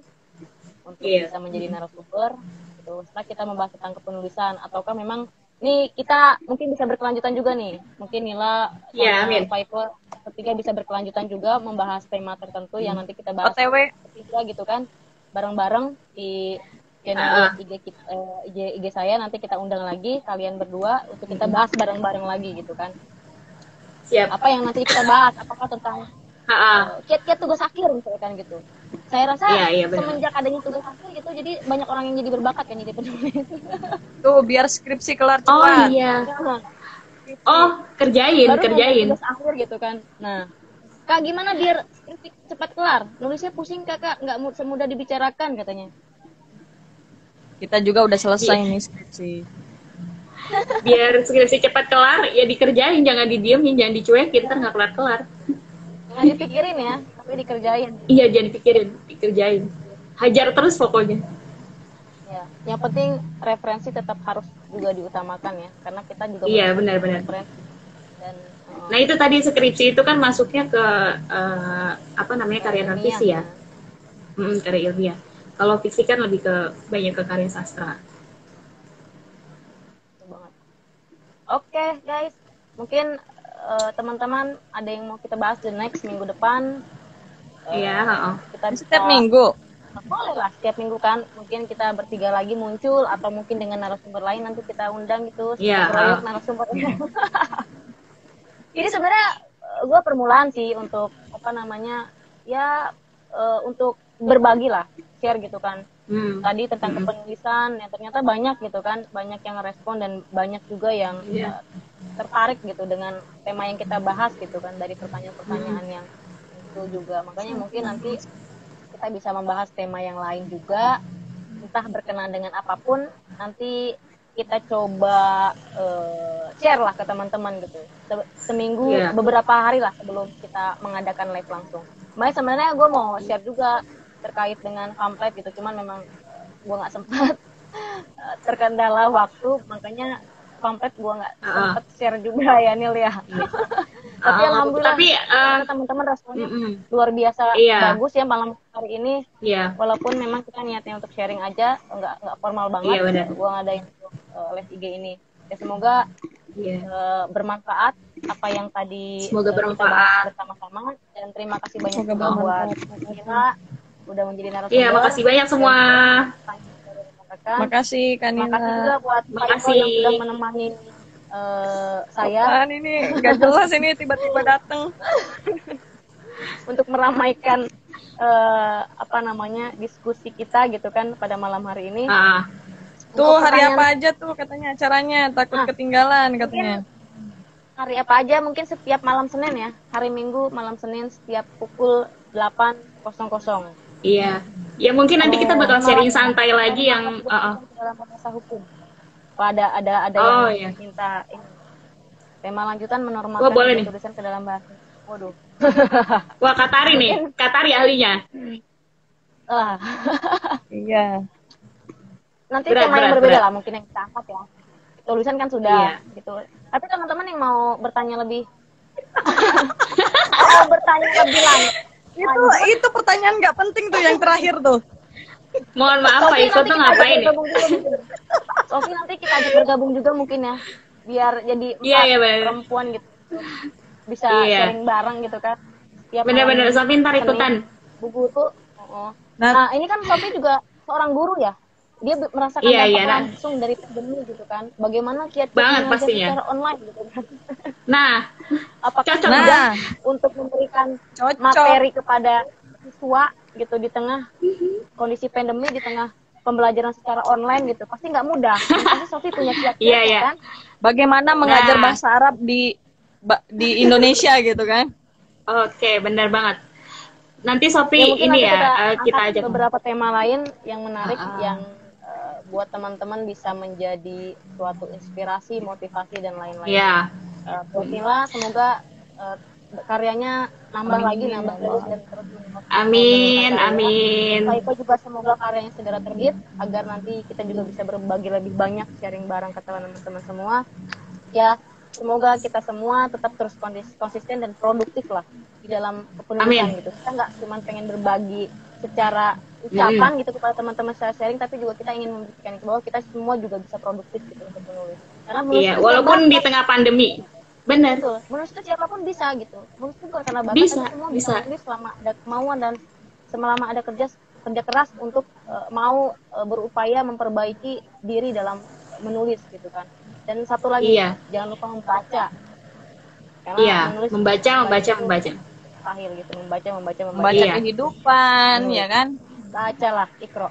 untuk bisa menjadi narasumber gitu. Setelah kita membahas tentang kepenulisan, ataukah memang nih kita mungkin bisa berkelanjutan juga nih, mungkin Nila sama Pak Iko ketiga bisa berkelanjutan juga membahas tema tertentu yang nanti kita bahas ketiga gitu kan, bareng-bareng di channel IG saya. Nanti kita undang lagi kalian berdua untuk kita bahas bareng-bareng lagi gitu kan. Siap. Apa yang nanti kita bahas, apakah tentang kiat-kiat tugas akhir misalkan gitu. Saya rasa semenjak adanya tugas akhir gitu, jadi banyak orang yang jadi berbakat kan jadi penulis. Tuh biar skripsi kelar cepat. Oh iya. Kerjain. Tugas akhir gitu kan. Nah, Kak, gimana biar skripsi cepat kelar? Nulisnya pusing Kakak, nggak semudah dibicarakan katanya. Kita juga udah selesai nih skripsi. Biar skripsi cepat kelar, ya dikerjain, jangan didiemin, jangan dicuekin, ntar nggak kelar-kelar. Jangan dipikirin ya, tapi dikerjain. Iya, jangan dipikirin, dikerjain. Hajar terus pokoknya. Ya, yang penting referensi tetap harus juga diutamakan ya, karena kita juga benar-benar. Dan nah itu tadi skripsi itu kan masuknya ke karya non fiksi ya, karya ilmiah. Kalau fiksi kan lebih ke banyak ke karya sastra. Oke, guys, mungkin teman-teman ada yang mau kita bahas the next minggu depan? Kita setiap minggu. Boleh lah, setiap minggu kan. Mungkin kita bertiga lagi muncul, atau mungkin dengan narasumber lain nanti kita undang gitu. Proyek narasumbernya. Ini sebenarnya gue permulaan sih untuk untuk berbagi lah, share gitu kan. Tadi tentang kepenulisan, yang ternyata banyak gitu kan, banyak yang respon dan banyak juga yang tertarik gitu dengan tema yang kita bahas gitu kan, dari pertanyaan-pertanyaan yang itu juga. Makanya mungkin nanti kita bisa membahas tema yang lain juga, entah berkenaan dengan apapun, nanti kita coba share lah ke teman-teman gitu, seminggu beberapa hari lah sebelum kita mengadakan live langsung. Makanya sebenarnya gue mau share juga terkait dengan pamflet gitu, cuman memang gue nggak sempat terkendala waktu, makanya pamflet gue nggak sempat share juga ya Nil ya. Tapi alhamdulillah teman-teman responnya luar biasa bagus ya malam hari ini. Walaupun memang kita niatnya untuk sharing aja, nggak formal banget. Gue ngadain live IG ini. Ya semoga Iya. bermanfaat apa yang tadi Semoga kita bahas bermanfaat. bersama-sama, dan terima kasih banyak Semoga juga buat bermanfaat. Nila udah menjadi narasumber. Iya, makasih banyak semua. Makasih Kanila. Makasih juga buat Pak Iko Makasih. yang sudah menemani saya Apaan ini? Gak jelas ini tiba-tiba datang. untuk meramaikan apa namanya diskusi kita gitu kan pada malam hari ini. Ah, Tuh Untuk hari pertanyaan- apa aja tuh katanya acaranya, takut Nah, ketinggalan katanya. Hari apa aja, mungkin setiap malam Senin ya. Hari Minggu malam Senin setiap pukul 8.00. iya. Ya mungkin nanti kita bakal sharing santai lagi yang dalam bahasa hukum. Ada Oh, yang iya. minta ini. Tema lanjutan menormalkan Wah, boleh nih. tulisan ke dalam bahasa. Waduh. Wah, Katari nih. Katari ahlinya. Ah. Iya. Nanti Berat, tema yang berat, berbeda berat. lah mungkin yang kita angkat ya. Tulisan kan sudah Iya. gitu. Tapi teman-teman yang mau bertanya lebih mau bertanya lebih lanjut. Itu pertanyaan nggak penting tuh yang terakhir tuh. Mohon maaf, Pak Iko tuh ngapain ya? Sofi nanti kita ajak bergabung juga mungkin ya. Biar jadi Iya, iya, bener. perempuan gitu. Bisa Iya. sharing bareng gitu kan. Tiap Bener-bener, malam Sofi ntar Senin, ikutan. Buku tuh. Oh. Nah, Nah, ini kan Sofi juga seorang guru ya. Dia merasakan Iya, dampak iya, nah. langsung dari pandemi gitu kan. Bagaimana kiat-kiat Banget mengajar pastinya. secara online gitu kan. Nah, Apakah Cocok. mudah Nah. untuk memberikan Cocok. materi kepada siswa gitu di tengah kondisi pandemi, di tengah pembelajaran secara online gitu, pasti nggak mudah. Pasti Sofi punya kiat-kiat Iya, iya. kan? bagaimana mengajar Nah. bahasa Arab di Indonesia gitu kan? oke, bener banget. Nanti Ya, Sofi mungkin ini nanti ya, kita kita angkat ajak. beberapa tema lain yang menarik yang buat teman-teman bisa menjadi suatu inspirasi, motivasi dan lain-lain. Iya. Buat Nila, semoga karyanya nambah lagi, nambah terus dan terus meningkat. Amin, amin. Pak Iko juga semoga karyanya segera terbit agar nanti kita juga bisa berbagi lebih banyak, sharing bareng ke teman-teman semua. Ya, semoga kita semua tetap terus konsisten dan produktif lah di dalam penulisan Amin. gitu. Kita nggak cuma pengen berbagi secara ucapan gitu kepada teman-teman secara sharing, tapi juga kita ingin membuktikan bahwa kita semua juga bisa produktif gitu untuk menulis. Karena menulis Iya, itu walaupun siapa- di tengah pandemi. Bener. Betul. Menulis itu siapapun bisa gitu. Menulis itu bukan karena bakat, Bisa, tapi semua bisa bisa. menulis selama ada kemauan dan selama ada kerja keras untuk mau berupaya memperbaiki diri dalam menulis gitu kan. Dan satu lagi, Iya. jangan lupa membaca. Karena Iya, menulis membaca. itu mustahil gitu, membaca. Membaca Iya. kehidupan, ya kan? Bacalah, Ikro.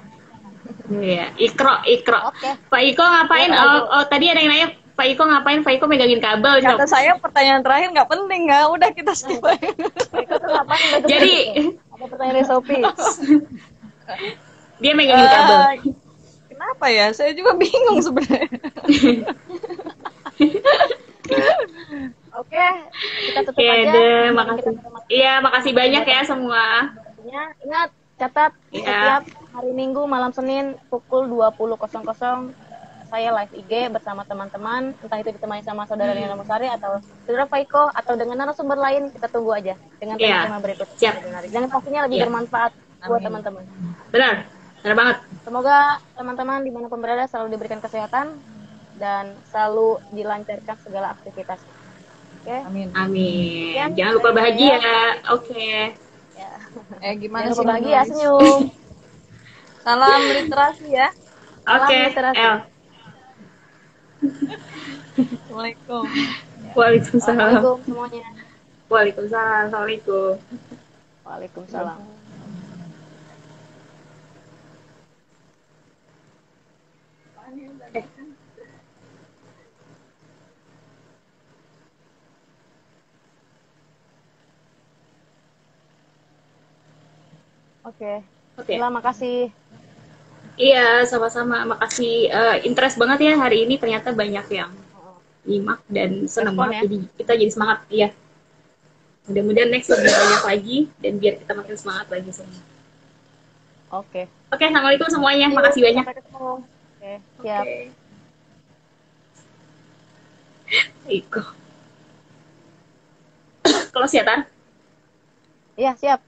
Iya, ikro. Oke. Pak Iko ngapain? Ya, Pak Iko. Oh, tadi ada yang nanya, Pak Iko ngapain? Pak Iko megangin kabel. Kata Sob. saya pertanyaan terakhir nggak penting, nggak? Udah kita skip aja. Ikro tuh ngapain baca Jadi, buku? Ada pertanyaan dari Sophie. dia megangin kabel. Kenapa ya? Saya juga bingung sebenarnya. Oke, kita tutup Oke aja. deh, Kita makasih. terima kasih. Iya, makasih banyak ya semua. Ingat, catat Iya. setiap hari Minggu malam Senin pukul 20.00 saya live IG bersama teman-teman, entah itu ditemani sama saudara Lina Musari atau saudara Faiko atau dengan narasumber lain. Kita tunggu aja dengan Iya. tema-tema berikutnya. Siap. Lebih menarik. Dan pastinya lebih Iya. bermanfaat buat Amin. teman-teman. Benar banget. Semoga teman-teman dimanapun berada selalu diberikan kesehatan dan selalu dilancarkan segala aktivitas. Oke. Amin. Amin. Sekian. Jangan lupa bahagia. Oke. Ya. Gimana Jangan sih? lupa bahagia, nulis? senyum. Salam literasi ya. Oke. literasi. El. Assalamualaikum. Waalaikumsalam. Assalamualaikum semuanya. Waalaikumsalam. Assalamualaikum. Waalaikumsalam. Oke. Oke. Terima kasih. Iya, sama-sama. Makasih. Interest banget ya hari ini. Ternyata banyak yang nyimak dan senang Respon banget. ya? Jadi kita jadi semangat. Iya. Mudah-mudahan next lebih banyak lagi dan biar kita makin semangat lagi semua. Oke. Oke, assalamualaikum semuanya. Makasih banyak. Sampai ketemu. Oke. Siap. Iko. Kalau siatan. Iya, siap.